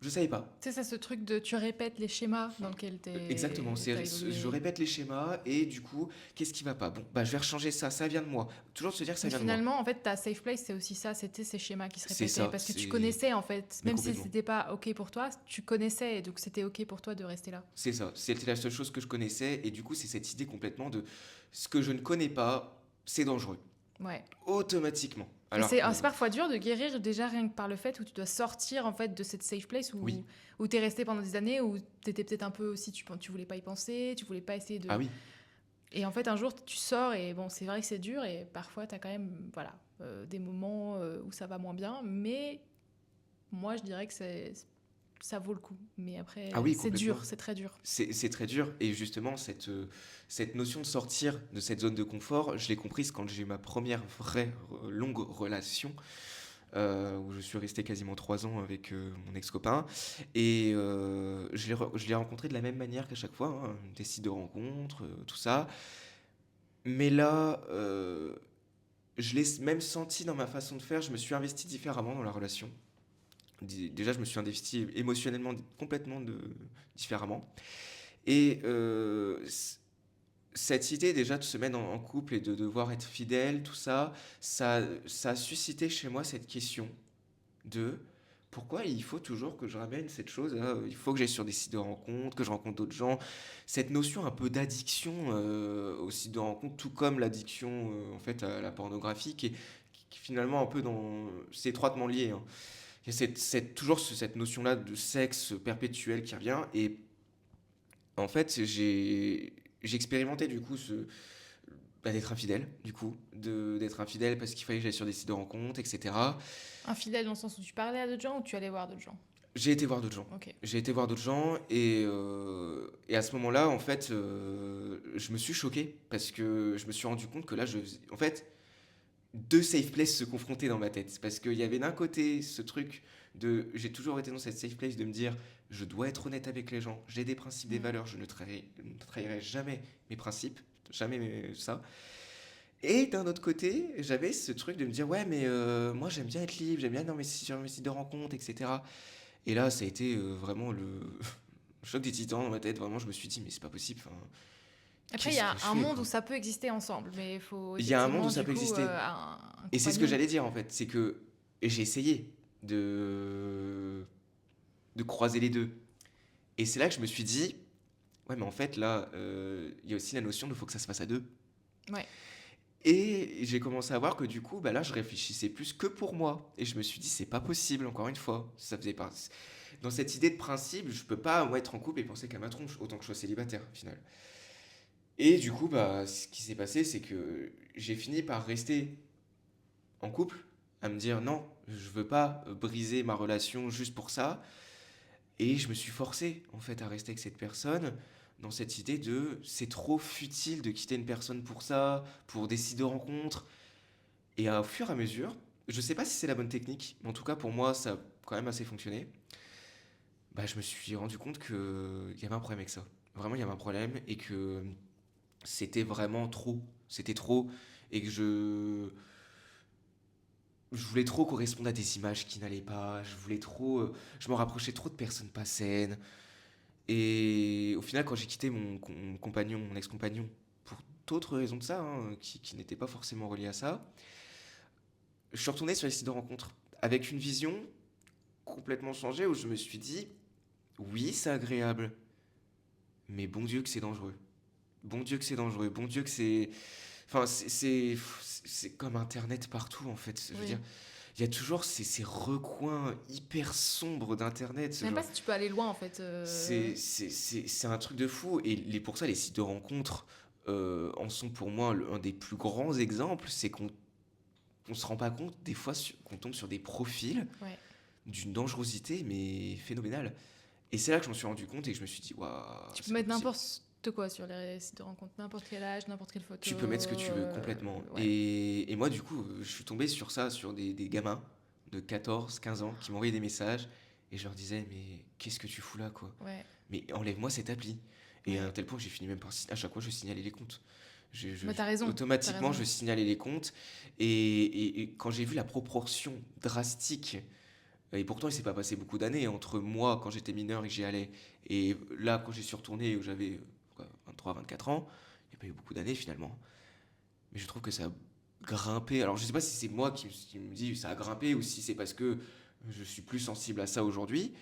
savais pas. Tu sais, ça, ce truc de tu répètes les schémas dans lesquels Exactement, t'as évolué. je répète les schémas et du coup, qu'est-ce qui va pas? Bon, bah je vais rechanger ça, ça vient de moi. Toujours se dire que ça Mais vient de moi. finalement, en fait, ta safe place, c'est aussi ça, c'était ces schémas qui se C'est répétaient. ça, Parce que tu c'est connaissais, en fait, mais même si complètement. c'était pas OK pour toi, tu connaissais, et donc c'était OK pour toi de rester là. C'est ça, c'était la seule chose que je connaissais et du coup, c'est cette idée complètement de ce que je ne connais pas, c'est dangereux. Ouais. automatiquement. Et Alors c'est que, c'est parfois dur de guérir déjà rien que par le fait où tu dois sortir en fait de cette safe place oui, où t'es resté pendant des années, où t'étais peut-être un peu aussi, tu voulais pas y penser, tu voulais pas essayer ah de... oui, Et en fait un jour tu sors et bon c'est vrai que c'est dur et parfois t'as quand même voilà, des moments où ça va moins bien, mais moi je dirais que ça vaut le coup. Mais ah après oui, c'est complètement. dur, c'est très dur. C'est très dur. Et justement, cette notion de sortir de cette zone de confort, je l'ai comprise quand j'ai eu ma première vraie longue relation, où je suis resté quasiment 3 ans avec mon ex-copain. Et je l'ai rencontré de la même manière qu'à chaque fois, hein, des sites de rencontres, tout ça. Mais là, je l'ai même senti dans ma façon de faire, je me suis investi différemment dans la relation. Déjà, je me suis investi émotionnellement complètement différemment. Et cette idée déjà de se mettre en couple et de devoir être fidèle, tout ça, ça a suscité chez moi cette question de pourquoi il faut toujours que je ramène cette chose, il faut que j'aille sur des sites de rencontres, que je rencontre d'autres gens. Cette notion un peu d'addiction aux sites de rencontres, tout comme l'addiction en fait à la pornographie, qui finalement un peu c'est étroitement lié, hein. Il y a toujours cette notion-là de sexe perpétuel qui revient. Et en fait, j'ai expérimenté du coup d'être infidèle, du coup, d'être infidèle parce qu'il fallait que j'aille sur des sites de rencontres, etc. Infidèle dans le sens où tu parlais à d'autres gens ou tu allais voir d'autres gens? J'ai été voir d'autres gens. Ok. J'ai été voir d'autres gens et à ce moment-là, en fait, je me suis choqué parce que je me suis rendu compte que là, en fait, deux safe places se confrontaient dans ma tête. Parce qu'il y avait d'un côté ce truc de... J'ai toujours été dans cette safe place de me dire, je dois être honnête avec les gens, j'ai des principes, des Mm. valeurs, je ne trahirai jamais mes principes, jamais ça. Et d'un autre côté, j'avais ce truc de me dire, ouais, mais moi j'aime bien être libre, j'aime bien être sur mes sites de rencontres, etc. Et là, ça a été vraiment le choc des titans dans ma tête. Vraiment, je me suis dit, mais c'est pas possible. Enfin, Après, il y qu'est-ce a que je un fais, monde où quoi? ça peut exister ensemble, mais il faut Il y a un monde où effectivement, ça du peut coup, exister. un Et c'est ce que compagnon. j'allais dire en fait, c'est que j'ai essayé de croiser les deux. Et c'est là que je me suis dit, ouais, mais en fait, là, il y a aussi la notion de faut que ça se fasse à deux. Ouais. Et j'ai commencé à voir que du coup, bah là, je réfléchissais plus que pour moi. Et je me suis dit, c'est pas possible, encore une fois. Ça faisait pas... Dans cette idée de principe, je peux pas moi, être en couple et penser qu'à ma tronche, autant que je sois célibataire, au final. Et du coup, bah, ce qui s'est passé, c'est que j'ai fini par rester en couple, à me dire non, je veux pas briser ma relation juste pour ça. Et je me suis forcé, en fait, à rester avec cette personne dans cette idée de c'est trop futile de quitter une personne pour ça, pour des sites de rencontres. Et au fur et à mesure, je sais pas si c'est la bonne technique, mais en tout cas pour moi ça a quand même assez fonctionné. Bah, je me suis rendu compte que il y avait un problème avec ça. Vraiment, il y avait un problème et que c'était vraiment trop. C'était trop et que je voulais trop correspondre à des images qui n'allaient pas. Je voulais trop, je me rapprochais trop de personnes pas saines. Et au final, quand j'ai quitté mon compagnon, mon ex-compagnon, pour d'autres raisons de ça, hein, qui n'étaient pas forcément reliées à ça, je suis retourné sur les sites de rencontres avec une vision complètement changée où je me suis dit, oui, c'est agréable, mais bon Dieu que c'est dangereux. Bon Dieu que c'est dangereux. Bon Dieu que c'est... Enfin, c'est comme Internet partout, en fait. Je veux Oui. dire, il y a toujours ces recoins hyper sombres d'Internet. Je sais même Genre, pas si tu peux aller loin en fait. c'est un truc de fou. Et pour ça, les sites de rencontres en sont pour moi un des plus grands exemples. C'est qu'on se rend pas compte des fois qu'on tombe sur des profils Ouais. d'une dangerosité, mais phénoménale. Et c'est là que je m'en suis rendu compte et que je me suis dit, waouh, Tu peux c'est pas mettre possible. n'importe quoi sur les sites de rencontres, n'importe quel âge, n'importe quelle photo. Tu peux mettre ce que tu veux complètement. Ouais. Et moi, du coup, je suis tombé sur ça, sur des gamins de 14, 15 ans qui m'envoyaient des messages et je leur disais, mais qu'est-ce que tu fous là, quoi? Ouais. Mais enlève-moi cette appli. Et à Ouais. un tel point que j'ai fini même par... À chaque fois, je signalais les comptes. Mais t'as raison. T'as Automatiquement, raison. je signalais les comptes. Et quand j'ai vu la proportion drastique, et pourtant il s'est pas passé beaucoup d'années entre moi, quand j'étais mineur et que j'y allais, et là, quand j'y suis retourné, où j'avais 23, 24 ans, il n'y a pas eu beaucoup d'années finalement. Mais je trouve que ça a grimpé. Alors je sais pas si c'est moi qui me dis ça a grimpé ou si c'est parce que je suis plus sensible à ça aujourd'hui.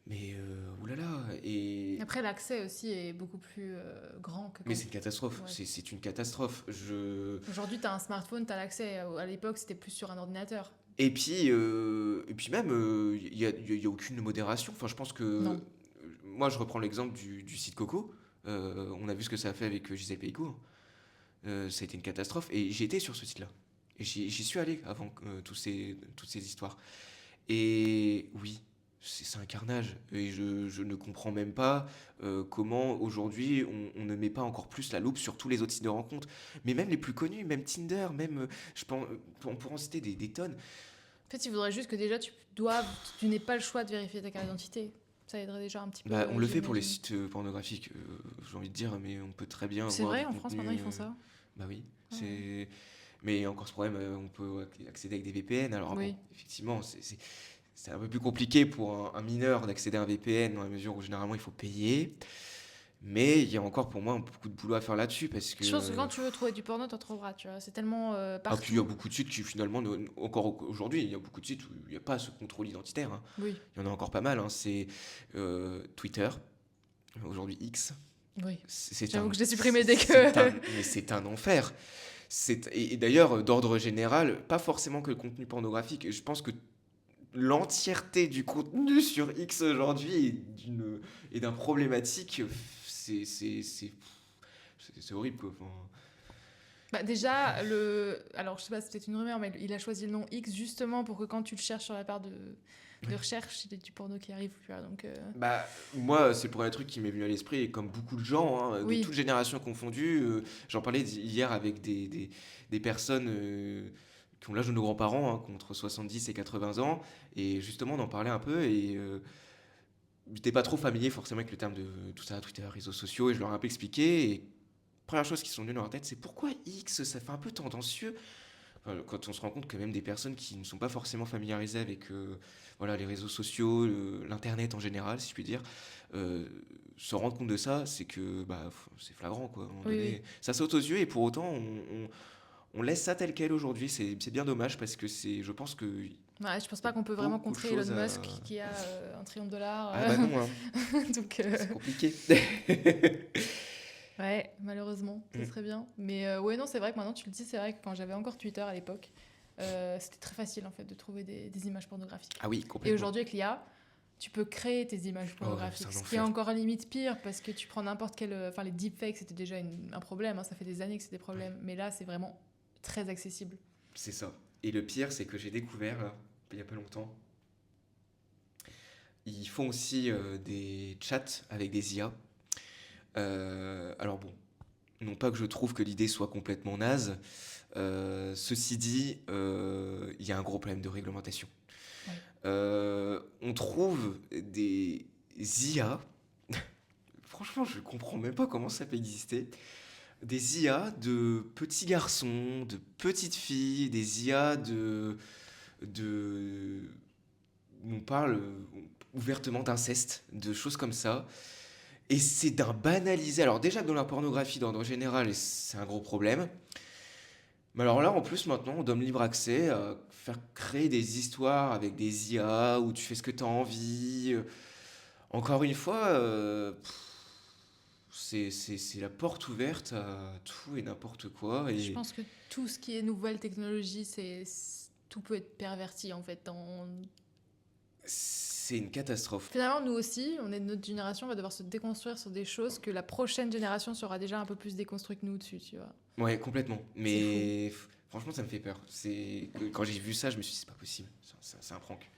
Mais oulala. Et Après, l'accès aussi est beaucoup plus grand que Mais quand... c'est une catastrophe, Ouais. c'est une catastrophe. Aujourd'hui, tu as un smartphone, tu as l'accès. À l'époque, c'était plus sur un ordinateur. Et puis même, il y a aucune modération. Enfin, je pense que Non. moi, je reprends l'exemple du site Coco. On a vu ce que ça a fait avec Gisèle Pélicourt. Ça a été une catastrophe. Et j'ai été sur ce site-là. Et j'y suis allé avant toutes ces histoires. Et oui, c'est un carnage. Et je ne comprends même pas comment aujourd'hui on ne met pas encore plus la loupe sur tous les autres sites de rencontres. Mais même les plus connus, même Tinder, même, je pense, on pourrait en citer des tonnes. En fait, il faudrait juste que déjà, tu n'aies pas le choix de vérifier ta carte d'identité. Ça aiderait déjà un petit peu, Bah, on le fait pour les j'imagine. sites pornographiques, j'ai envie de dire, mais on peut très bien C'est avoir vrai, du en France, contenu. maintenant, ils font ça. Bah oui, Ah ouais. c'est. Mais il y a encore ce problème, on peut accéder avec des VPN. Alors bon, Oui. effectivement, c'est un peu plus compliqué pour un mineur d'accéder à un VPN dans la mesure où généralement il faut payer. Mais il y a encore pour moi beaucoup de boulot à faire là-dessus parce Je pense que que. quand tu veux trouver du porno, t'en trouveras, tu vois. C'est tellement Ah, puis il y a partout. beaucoup de sites qui finalement, encore aujourd'hui, il y a beaucoup de sites où il n'y a pas ce contrôle identitaire, hein. Oui, Il y en a encore pas mal, hein. C'est Twitter, aujourd'hui X. oui. C'est J'avoue un, que je l'ai supprimé dès mais que... c'est un enfer. Et d'ailleurs, d'ordre général, pas forcément que le contenu pornographique. Je pense que l'entièreté du contenu sur X aujourd'hui est d'un problématique. C'est horrible, quoi. Enfin, Bah déjà, alors je sais pas, c'est peut-être une rumeur, mais il a choisi le nom X justement pour que quand tu le cherches sur la barre de recherche, il y ait du porno qui arrive, tu vois. Donc, bah, moi, c'est le premier truc qui m'est venu à l'esprit, et comme beaucoup de gens, hein, de oui, toutes générations confondues. J'en parlais hier avec des personnes qui ont l'âge de nos grands-parents, hein, qui ont entre 70 et 80 ans, et justement, on en parlait un peu, et j'étais pas trop familier forcément avec le terme de tout ça, Twitter, réseaux sociaux, et je leur ai un peu expliqué, et première chose qui sont venues dans leur tête, c'est pourquoi X, ça fait un peu tendancieux. Enfin, quand on se rend compte que même des personnes qui ne sont pas forcément familiarisées avec voilà, les réseaux sociaux, l'internet en général, si je puis dire, se rendre compte de ça, c'est que bah, c'est flagrant, quoi. À un moment oui, donné, oui. ça saute aux yeux, et pour autant, on laisse ça tel quel aujourd'hui. C'est bien dommage parce que je pense que Ouais, je pense pas qu'on peut vraiment beaucoup de contrer Elon choses à. Musk qui a $1 trillion. Ah bah non, hein, Donc, c'est compliqué. ouais, malheureusement, ça Mm. serait bien. Mais ouais, non, c'est vrai que maintenant tu le dis, c'est vrai que quand j'avais encore Twitter à l'époque, c'était très facile en fait de trouver des images pornographiques. Ah oui, Et complètement. aujourd'hui, avec l'IA, tu peux créer tes images Oh, c'est pornographiques, un ce qui est enfer. encore limite pire parce que tu prends n'importe quel. Enfin, les deepfakes, c'était déjà un problème, hein, ça fait des années que c'est des problèmes. Mais là, c'est vraiment très accessible. C'est ça. Et le pire, c'est que j'ai découvert, là, il y a pas longtemps, ils font aussi des chats avec des IA. Alors bon, non pas que je trouve que l'idée soit complètement naze. Ceci dit, il y a un gros problème de réglementation. Ouais. On trouve des IA. Franchement, je comprends même pas comment ça peut exister. Des IA de petits garçons, de petites filles, des IA de on parle ouvertement d'inceste, de choses comme ça. Et c'est d'un banalisé. Alors déjà que dans la pornographie d'ordre général, c'est un gros problème. Mais alors là, en plus, maintenant, on donne libre accès à faire créer des histoires avec des IA où tu fais ce que tu as envie. Encore une fois, c'est la porte ouverte à tout et n'importe quoi. Je Et pense que tout ce qui est nouvelle technologie, tout peut être perverti en fait. c'est une catastrophe. Finalement, nous aussi, on est de notre génération, on va devoir se déconstruire sur des choses que la prochaine génération sera déjà un peu plus déconstruite que nous dessus, tu vois. Ouais, complètement. C'est Mais franchement, ça me fait peur. Quand j'ai vu ça, je me suis dit, c'est pas possible. C'est un prank.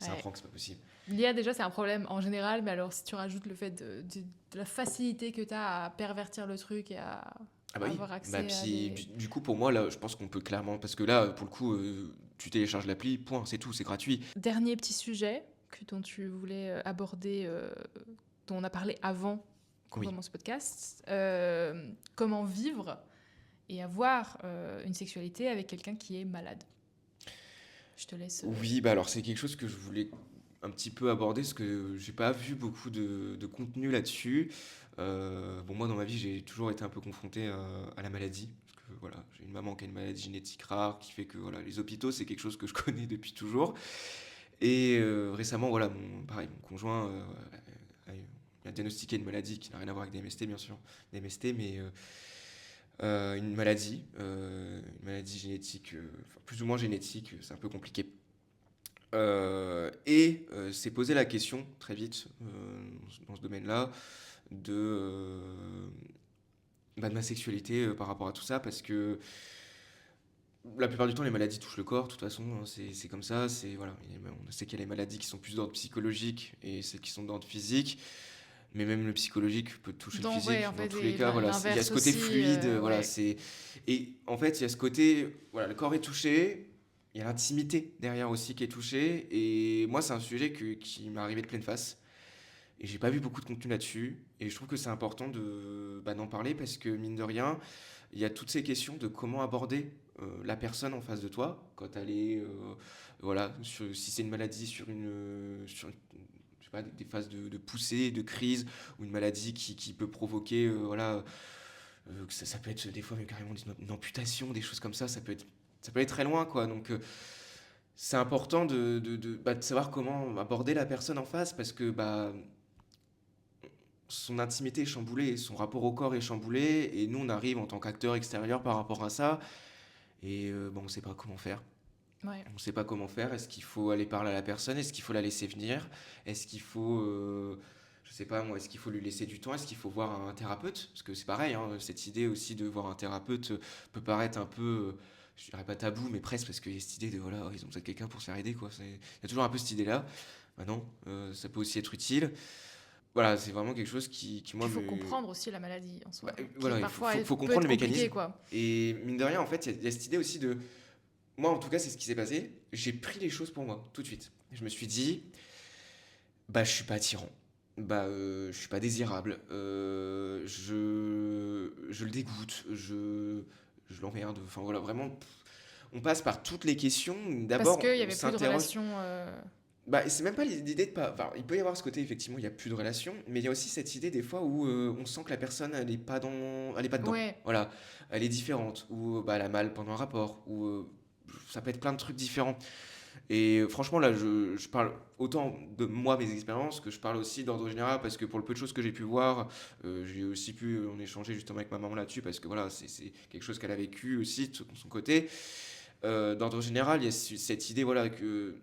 C'est un Ouais. prank, c'est pas possible. L'IA, déjà, c'est un problème en général, mais alors si tu rajoutes le fait de la facilité que tu as à pervertir le truc et à Ah bah oui. avoir accès Bah, à puis, des... du coup, pour moi, là, je pense qu'on peut clairement. Parce que là, pour le coup, tu télécharges l'appli, point, c'est tout, c'est gratuit. Dernier petit sujet dont tu voulais aborder, dont on a parlé avant qu'on Oui. commence ce podcast, comment vivre et avoir une sexualité avec quelqu'un qui est malade. Je te laisse... Oui, bah alors c'est quelque chose que je voulais un petit peu aborder parce que j'ai pas vu beaucoup de contenu là-dessus. Bon, moi dans ma vie j'ai toujours été un peu confronté à la maladie. Parce que voilà, j'ai une maman qui a une maladie génétique rare qui fait que voilà, les hôpitaux c'est quelque chose que je connais depuis toujours. Et récemment, voilà, pareil, mon conjoint a il a diagnostiqué une maladie qui n'a rien à voir avec des MST, bien sûr, des MST, mais une maladie génétique, enfin, plus ou moins génétique, c'est un peu compliqué. S'est posé la question très vite dans ce domaine-là de, de ma sexualité par rapport à tout ça, parce que la plupart du temps, les maladies touchent le corps, de toute façon, hein, c'est comme ça. Voilà, on sait qu'il y a les maladies qui sont plus d'ordre psychologique et celles qui sont d'ordre physique, mais même le psychologique peut toucher le Ouais, physique. en Dans fait, tous les cas, voilà, il y a l'inverse ce côté aussi, fluide, voilà, ouais. et en fait, il y a ce côté, voilà, le corps est touché, il y a l'intimité derrière aussi qui est touchée, et moi, c'est un sujet qui m'est arrivé de pleine face, et j'ai pas vu beaucoup de contenu là-dessus, et je trouve que c'est important d'en parler parce que mine de rien, il y a toutes ces questions de comment aborder la personne en face de toi quand elle est, voilà, si c'est une maladie je sais pas, des phases de poussée, de crise, ou une maladie qui peut provoquer, voilà, ça peut être des fois même carrément une amputation, des choses comme ça peut être très loin, quoi. Donc, c'est important de savoir comment aborder la personne en face parce que son intimité est chamboulée, son rapport au corps est chamboulé, et nous on arrive en tant qu'acteur extérieur par rapport à ça, et on ne sait pas comment faire. Ouais. On ne sait pas comment faire. Est-ce qu'il faut aller parler à la personne? Est-ce qu'il faut la laisser venir? Est-ce qu'il faut, je sais pas moi, est-ce qu'il faut lui laisser du temps? Est-ce qu'il faut voir un thérapeute? Parce que c'est pareil, hein, cette idée aussi de voir un thérapeute peut paraître un peu, je dirais pas tabou, mais presque, parce qu'il y a cette idée de voilà, ils ont besoin de quelqu'un pour se faire aider, quoi. Il y a toujours un peu cette idée-là. Maintenant, ça peut aussi être utile. Voilà, c'est vraiment quelque chose qui moi, Puis il faut me. comprendre aussi la maladie en soi, qui Voilà, il faut, parfois faut, faut peut comprendre être le compliquée, mécanisme. quoi. Et mine de rien, en fait, il y a cette idée aussi de. Moi, en tout cas, c'est ce qui s'est passé. J'ai pris les choses pour moi, tout de suite. Je me suis dit, je suis pas attirant. Je suis pas désirable. Je le dégoûte. Je l'emmerde. Enfin, voilà, vraiment. On passe par toutes les questions. Parce D'abord, qu'il y on avait plus de s'interroge. relation. C'est même pas l'idée de pas. Enfin, il peut y avoir ce côté, effectivement, il y a plus de relation, mais il y a aussi cette idée des fois où on sent que la personne, elle est pas dedans. Ouais. Voilà, elle est différente, ou elle a mal pendant un rapport, ou ça peut être plein de trucs différents. Et franchement, là, je parle autant de moi, mes expériences, que je parle aussi d'ordre général, parce que pour le peu de choses que j'ai pu voir, j'ai aussi pu en échanger justement avec ma maman là-dessus, parce que voilà, c'est quelque chose qu'elle a vécu aussi de son côté. D'ordre général, il y a cette idée, voilà, que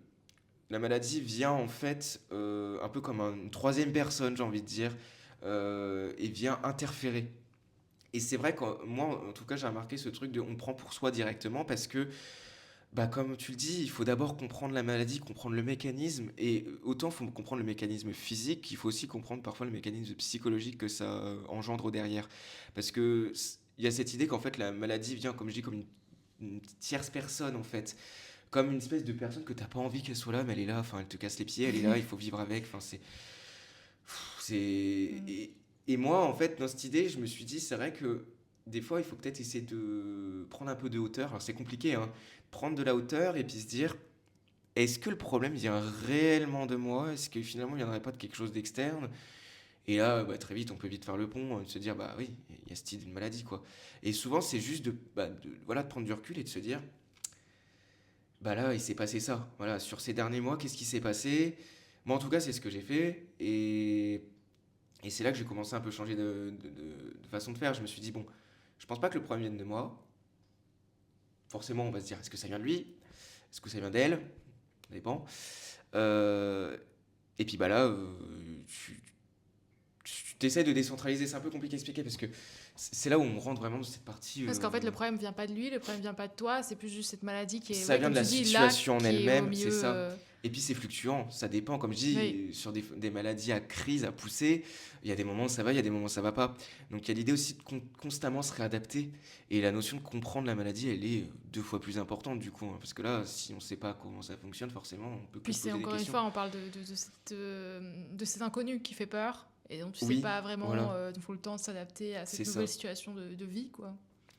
la maladie vient en fait un peu comme une troisième personne, j'ai envie de dire, et vient interférer. Et c'est vrai que moi, en tout cas, j'ai remarqué ce truc de on prend pour soi directement parce que, comme tu le dis, il faut d'abord comprendre la maladie, comprendre le mécanisme. Et autant il faut comprendre le mécanisme physique, il faut aussi comprendre parfois le mécanisme psychologique que ça engendre derrière. Parce que il y a cette idée qu'en fait la maladie vient, comme je dis, comme une tierce personne en fait, comme une espèce de personne que t'as pas envie qu'elle soit là, mais elle est là, enfin elle te casse les pieds, elle est là, il faut vivre avec, enfin c'est Mm. et moi en fait dans cette idée, je me suis dit c'est vrai que des fois il faut peut-être essayer de prendre un peu de hauteur. Alors c'est compliqué, hein, prendre de la hauteur et puis se dire est-ce que le problème vient réellement de moi? Est-ce que finalement il n'y en aurait pas de quelque chose d'externe? Et là, très vite, on peut vite faire le pont, de se dire, bah oui, il y a cette idée de maladie, quoi. Et souvent, c'est juste voilà, de prendre du recul et de se dire, bah là, il s'est passé ça. Voilà, sur ces derniers mois, qu'est-ce qui s'est passé? Moi, en tout cas, c'est ce que j'ai fait. Et c'est là que j'ai commencé un peu changer de façon de faire. Je me suis dit, bon, je pense pas que le problème vienne de moi. Forcément, on va se dire, est-ce que ça vient de lui? Est-ce que ça vient d'elle? Ça dépend. Euh, et puis, là, tu t'essaies de décentraliser. C'est un peu compliqué à expliquer parce que c'est là où on rentre vraiment dans cette partie. Parce qu'en fait, le problème vient pas de lui, le problème vient pas de toi, c'est plus juste cette maladie qui est, Ça ouais, vient comme de tu la dis, là, situation en qui est au elle-même, c'est milieu. ça. Et puis c'est fluctuant, ça dépend. Comme je Oui. dis, sur des maladies à crise, à pousser, il y a des moments où ça va, il y a des moments où ça va pas. Donc il y a l'idée aussi de constamment se réadapter. Et la notion de comprendre la maladie, elle est deux fois plus importante du coup, hein. Parce que là, si on sait pas comment ça fonctionne, forcément, on peut que Puis se c'est poser des encore une questions. fois, on parle de cet inconnu qui fait peur, et donc tu sais Oui, pas vraiment, voilà, il faut le temps de s'adapter à cette c'est nouvelle ça. situation de vie, quoi.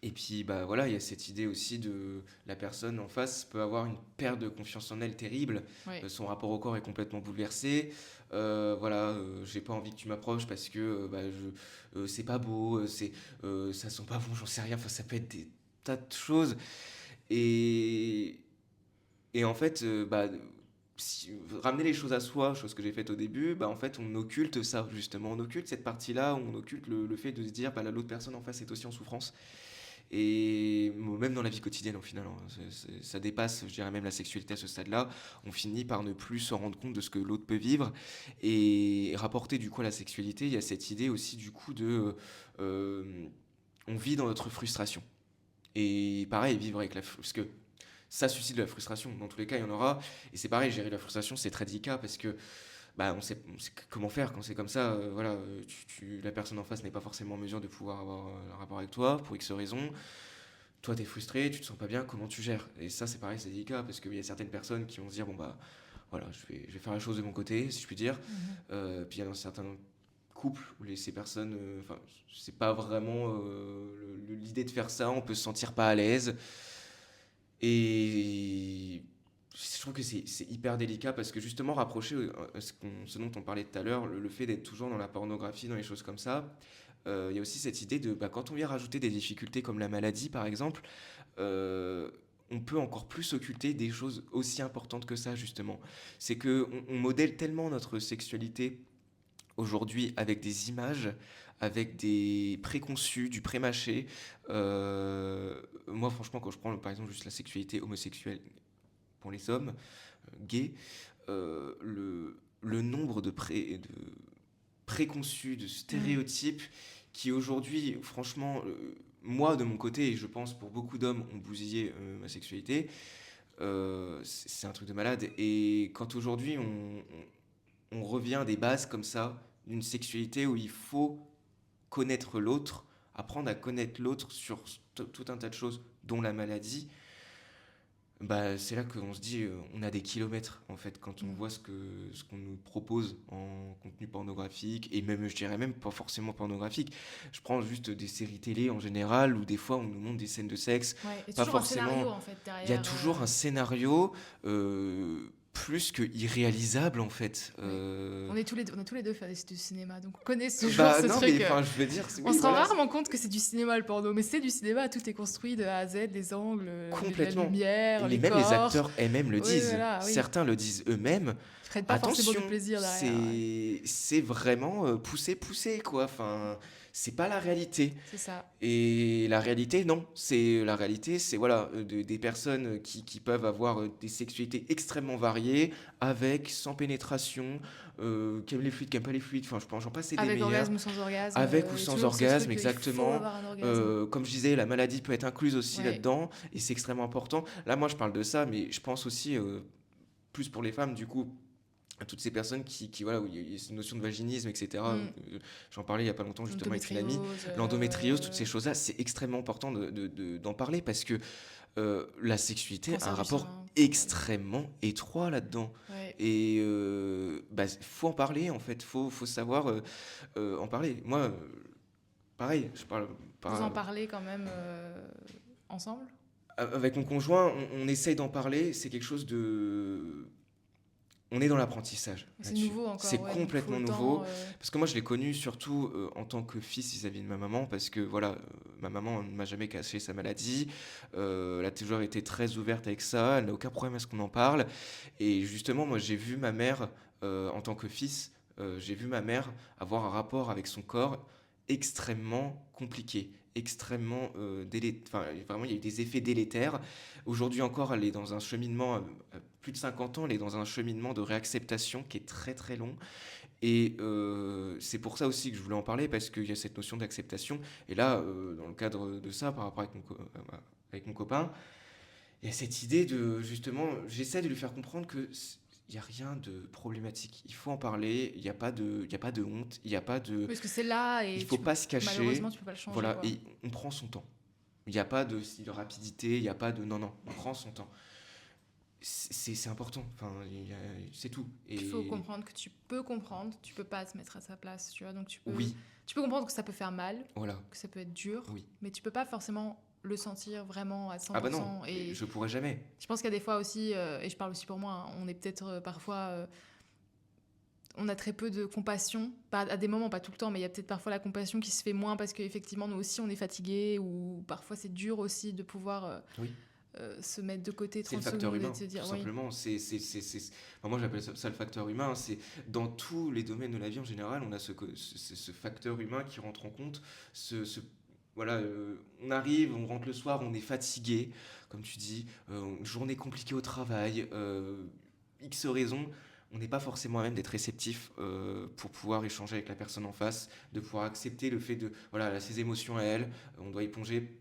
Et puis voilà, il y a cette idée aussi de la personne en face peut avoir une perte de confiance en elle terrible. Ouais. Son rapport au corps est complètement bouleversé. Voilà, j'ai pas envie que tu m'approches parce que c'est pas beau, ça sent pas bon, j'en sais rien. Enfin, ça peut être des tas de choses. Et, et en fait, ramener les choses à soi, chose que j'ai faite au début, bah en fait on occulte ça justement, on occulte cette partie-là, on occulte le fait de se dire bah l'autre personne en face est aussi en souffrance. Et même dans la vie quotidienne, au final, hein, ça dépasse, je dirais même la sexualité à ce stade-là. On finit par ne plus se rendre compte de ce que l'autre peut vivre. Et rapporter du coup à la sexualité, il y a cette idée aussi du coup de... on vit dans notre frustration. Et pareil, vivre avec parce que ça suscite de la frustration. Dans tous les cas, il y en aura. Et c'est pareil, gérer la frustration, c'est très délicat parce que bah, on sait comment faire quand c'est comme ça. Voilà, la personne en face n'est pas forcément en mesure de pouvoir avoir un rapport avec toi pour X raisons. Toi, t'es frustré, tu te sens pas bien, comment tu gères? Et ça, c'est pareil, c'est délicat parce qu'il y a certaines personnes qui vont se dire bon, bah voilà, je vais faire la chose de mon côté, si je puis dire. Puis il y a dans certains couples où ces personnes, enfin, c'est pas vraiment l'idée de faire ça, on peut se sentir pas à l'aise. Et je trouve que c'est hyper délicat parce que justement rapprocher ce dont on parlait tout à l'heure, le fait d'être toujours dans la pornographie, dans les choses comme ça, il y a aussi cette idée de bah, quand on vient rajouter des difficultés comme la maladie par exemple, euh, on peut encore plus occulter des choses aussi importantes que ça justement. C'est que on modèle tellement notre sexualité aujourd'hui avec des images, avec des préconçus, du prémâché. Moi franchement quand je prends par exemple juste la sexualité homosexuelle pour les hommes gays, le nombre de préconçus, de stéréotypes qui aujourd'hui, franchement, moi de mon côté, et je pense pour beaucoup d'hommes, ont bousillé ma sexualité, c'est un truc de malade. Et quand aujourd'hui on revient à des bases comme ça, d'une sexualité où il faut connaître l'autre, apprendre à connaître l'autre sur tout un tas de choses, dont la maladie, bah, c'est là qu'on se dit, on a des kilomètres en fait quand on voit ce qu'on nous propose en contenu pornographique et même, je dirais même pas forcément pornographique. Je prends juste des séries télé en général où des fois on nous montre des scènes de sexe, Ouais, et pas toujours un scénario forcément. en fait Il y a derrière. toujours un scénario plus que irréalisable en fait. Ouais. On a tous les deux fait du cinéma, donc on connaît toujours Bah ce non truc. mais enfin je veux dire, On oui se rend voilà, rarement compte que c'est du cinéma le porno, mais c'est du cinéma, tout est construit de A à Z, les angles, la complètement. lumière, les Même les corps. acteurs eux-mêmes le Oui, disent. voilà, oui. Certains le disent eux-mêmes. Ils prennent pas forcément Attention, du plaisir derrière. Ouais. c'est vraiment poussé quoi. Enfin, c'est pas la réalité. C'est ça. Et la réalité, non. C'est la réalité, c'est voilà des personnes qui peuvent avoir des sexualités extrêmement variées, avec, sans pénétration, qui aiment les fluides, qui aiment pas les fluides. Enfin, je pense j'en passer des Avec meilleurs. orgasme ou sans orgasme. Avec ou il y a sans toujours ce orgasme, truc, il faut exactement. avoir un orgasme. Comme je disais, la maladie peut être incluse aussi Ouais. là-dedans, et c'est extrêmement important. Là, moi, je parle de ça, mais je pense aussi plus pour les femmes, du coup, à toutes ces personnes voilà, où il y a cette notion de vaginisme, etc. J'en parlais il y a pas longtemps justement avec une amie. L'endométriose, toutes ces choses-là, c'est extrêmement important d'en parler parce que la sexualité a un rapport extrêmement étroit là-dedans. Ouais. Et bah, faut en parler en fait, faut savoir en parler. Moi, pareil, je parle Vous en parlez quand même ensemble? avec mon conjoint, on essaye d'en parler. C'est quelque chose de. On est dans l'apprentissage. C'est là-dessus. nouveau encore. C'est ouais, complètement donc faut le nouveau. temps, Parce que moi, je l'ai connu surtout en tant que fils vis-à-vis de ma maman, parce que voilà, ma maman ne m'a jamais caché sa maladie. Elle a toujours été très ouverte avec ça. Elle n'a aucun problème à ce qu'on en parle. Et justement, moi, j'ai vu ma mère, en tant que fils, j'ai vu ma mère avoir un rapport avec son corps extrêmement compliqué, extrêmement enfin, vraiment, il y a eu des effets délétères. Aujourd'hui encore, elle est dans un cheminement, plus de 50 ans, elle est dans un cheminement de réacceptation qui est très très long. Et c'est pour ça aussi que je voulais en parler, parce qu'il y a cette notion d'acceptation. Et là, dans le cadre de ça, par rapport avec mon copain, il y a cette idée de, justement, j'essaie de lui faire comprendre que il n'y a rien de problématique. Il faut en parler, il n'y a pas de honte, il n'y a pas de... Parce que c'est là et Il ne faut pas se cacher. malheureusement, tu peux pas le changer. Voilà, Quoi. et on prend son temps. Il n'y a pas de rapidité, il n'y a pas de... Non, non, on prend son temps. C'est important, enfin, c'est tout. Et... Il faut comprendre que tu peux comprendre, tu peux pas te mettre à sa place, tu vois. Donc tu Oui, peux comprendre que ça peut faire mal, voilà, que ça peut être dur, oui. mais tu peux pas forcément le sentir vraiment à 100%. Ah bah non, et je pourrais jamais. je pense qu'il y a des fois aussi, et je parle aussi pour moi, hein, on est peut-être parfois... on a très peu de compassion, pas, à des moments, pas tout le temps, mais il y a peut-être parfois la compassion qui se fait moins parce qu'effectivement, nous aussi, on est fatigués ou parfois c'est dur aussi de pouvoir Oui. se mettre de côté C'est le 30 facteur secondes et humain, de se dire tout oui. simplement. Enfin, moi, j'appelle ça le facteur humain. C'est dans tous les domaines de la vie en général, on a ce facteur humain qui rentre en compte. Voilà, on arrive, on rentre le soir, on est fatigué, comme tu dis, une journée compliquée au travail, X raisons. On n'est pas forcément à même d'être réceptif pour pouvoir échanger avec la personne en face, de pouvoir accepter le fait de, voilà, elle a ses émotions à elle, on doit y plonger.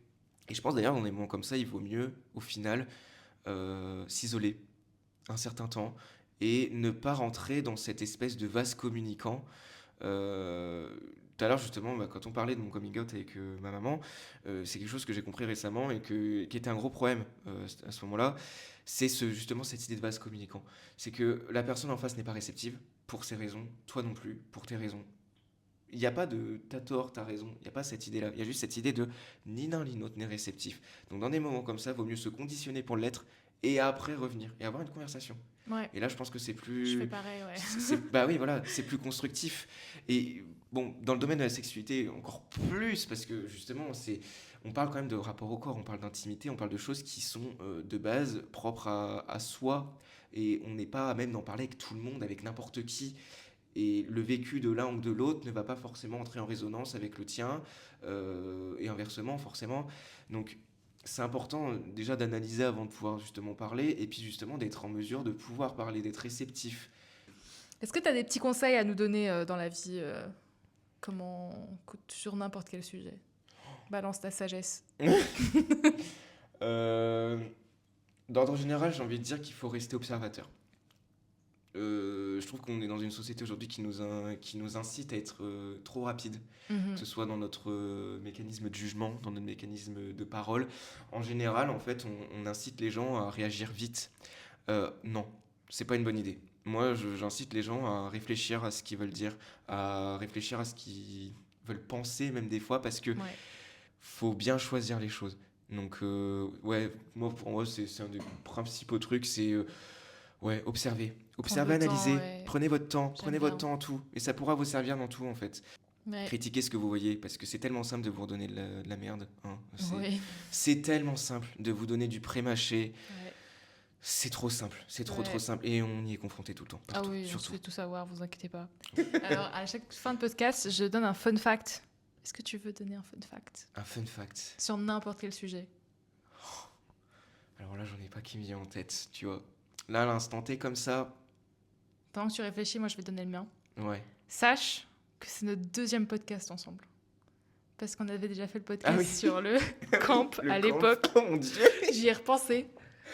Et je pense d'ailleurs, dans des moments comme ça, il vaut mieux, au final, s'isoler un certain temps et ne pas rentrer dans cette espèce de vase communicant. Tout à l'heure, justement, quand on parlait de mon coming out avec ma maman, c'est quelque chose que j'ai compris récemment et qui était un gros problème à ce moment-là. C'est justement cette idée de vase communicant. C'est que la personne en face n'est pas réceptive pour ses raisons, toi non plus, pour tes raisons. Il n'y a pas de t'as tort, t'as raison. Il n'y a pas cette idée-là. Il y a juste cette idée de ni l'un ni l'autre n'est réceptif. Donc, dans des moments comme ça, il vaut mieux se conditionner pour l'être et après revenir et avoir une conversation. Ouais, Et là, je pense que c'est je plus. fais pareil, ouais. Bah oui, voilà, c'est plus constructif. Et bon, dans le domaine de la sexualité, encore plus, parce que justement, on parle quand même de rapport au corps, on parle d'intimité, on parle de choses qui sont de base propres à soi. Et on n'est pas à même d'en parler avec tout le monde, avec n'importe qui. Et le vécu de l'un ou de l'autre ne va pas forcément entrer en résonance avec le tien, et inversement, forcément. Donc, c'est important déjà d'analyser avant de pouvoir justement parler, et puis justement d'être en mesure de pouvoir parler, d'être réceptif. Est-ce que tu as des petits conseils à nous donner dans la vie sur n'importe quel sujet? Balance ta sagesse. D'ordre général, j'ai envie de dire qu'il faut rester observateur. Je trouve qu'on est dans une société aujourd'hui qui nous incite à être trop rapide, que ce soit dans notre mécanisme de jugement, dans notre mécanisme de parole. En général, en fait, on incite les gens à réagir vite. Non, c'est pas une bonne idée. Moi, j'incite les gens à réfléchir à ce qu'ils veulent dire, à réfléchir à ce qu'ils veulent penser, même des fois, parce que Ouais. faut bien choisir les choses. Donc, ouais, pour moi, c'est un des principaux trucs, c'est ouais, observez. Observez, le temps, analysez, ouais. prenez votre temps, J'aime prenez votre bien. temps en tout. Et ça pourra vous servir dans tout, en fait. Ouais. Critiquez ce que vous voyez, parce que c'est tellement simple de vous redonner de la merde. Hein. Oui. C'est tellement simple de vous donner du pré-mâché. Ouais. C'est trop simple, c'est trop Ouais. trop simple. Et on y est confronté tout le temps, Ah partout, oui, on se surtout. fait tout savoir, vous inquiétez pas. Alors, à chaque fin de podcast, je donne un fun fact. Est-ce que tu veux donner un fun fact Un fun fact. sur n'importe quel sujet? Alors là, j'en ai pas qui me vient en tête, tu vois. Là, à l'instant T, comme ça, Pendant que tu réfléchis, moi je vais donner le mien. ouais. Sache que c'est notre deuxième podcast ensemble. Parce qu'on avait déjà fait le podcast Ah oui. sur le camp Le à camp. l'époque. Oh mon dieu. J'y ai repensé.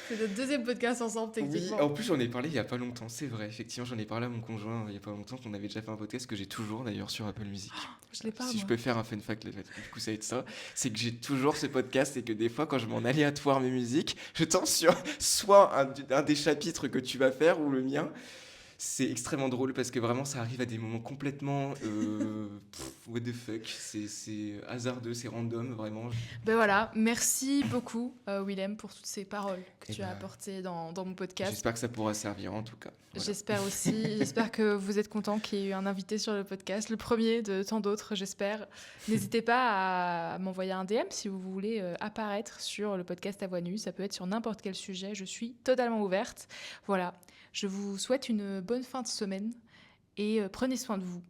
C'est notre deuxième podcast ensemble, Oui, techniquement. en plus j'en ai parlé il y a pas longtemps, c'est vrai. Effectivement, j'en ai parlé à mon conjoint il y a pas longtemps qu'on avait déjà fait un podcast que j'ai toujours d'ailleurs sur Apple Music. Je l'ai pas, Si moi. je peux faire un fun fact, du coup ça va être ça, c'est que j'ai toujours ce podcast et que des fois quand je m'en aléatoire mes musiques, je tombe sur soit un des chapitres que tu vas faire ou le mien. C'est extrêmement drôle parce que vraiment ça arrive à des moments complètement what the fuck, c'est hasardeux, c'est random vraiment. Ben voilà, merci beaucoup Willem pour toutes ces paroles que Eh tu as ben, apportées dans mon podcast. J'espère que ça pourra servir en tout cas. Voilà. J'espère aussi, j'espère que vous êtes contents qu'il y ait eu un invité sur le podcast, le premier de tant d'autres, j'espère. N'hésitez pas à m'envoyer un DM si vous voulez apparaître sur le podcast à voix nue. Ça peut être sur n'importe quel sujet, je suis totalement ouverte. Voilà, je vous souhaite une bonne fin de semaine et prenez soin de vous.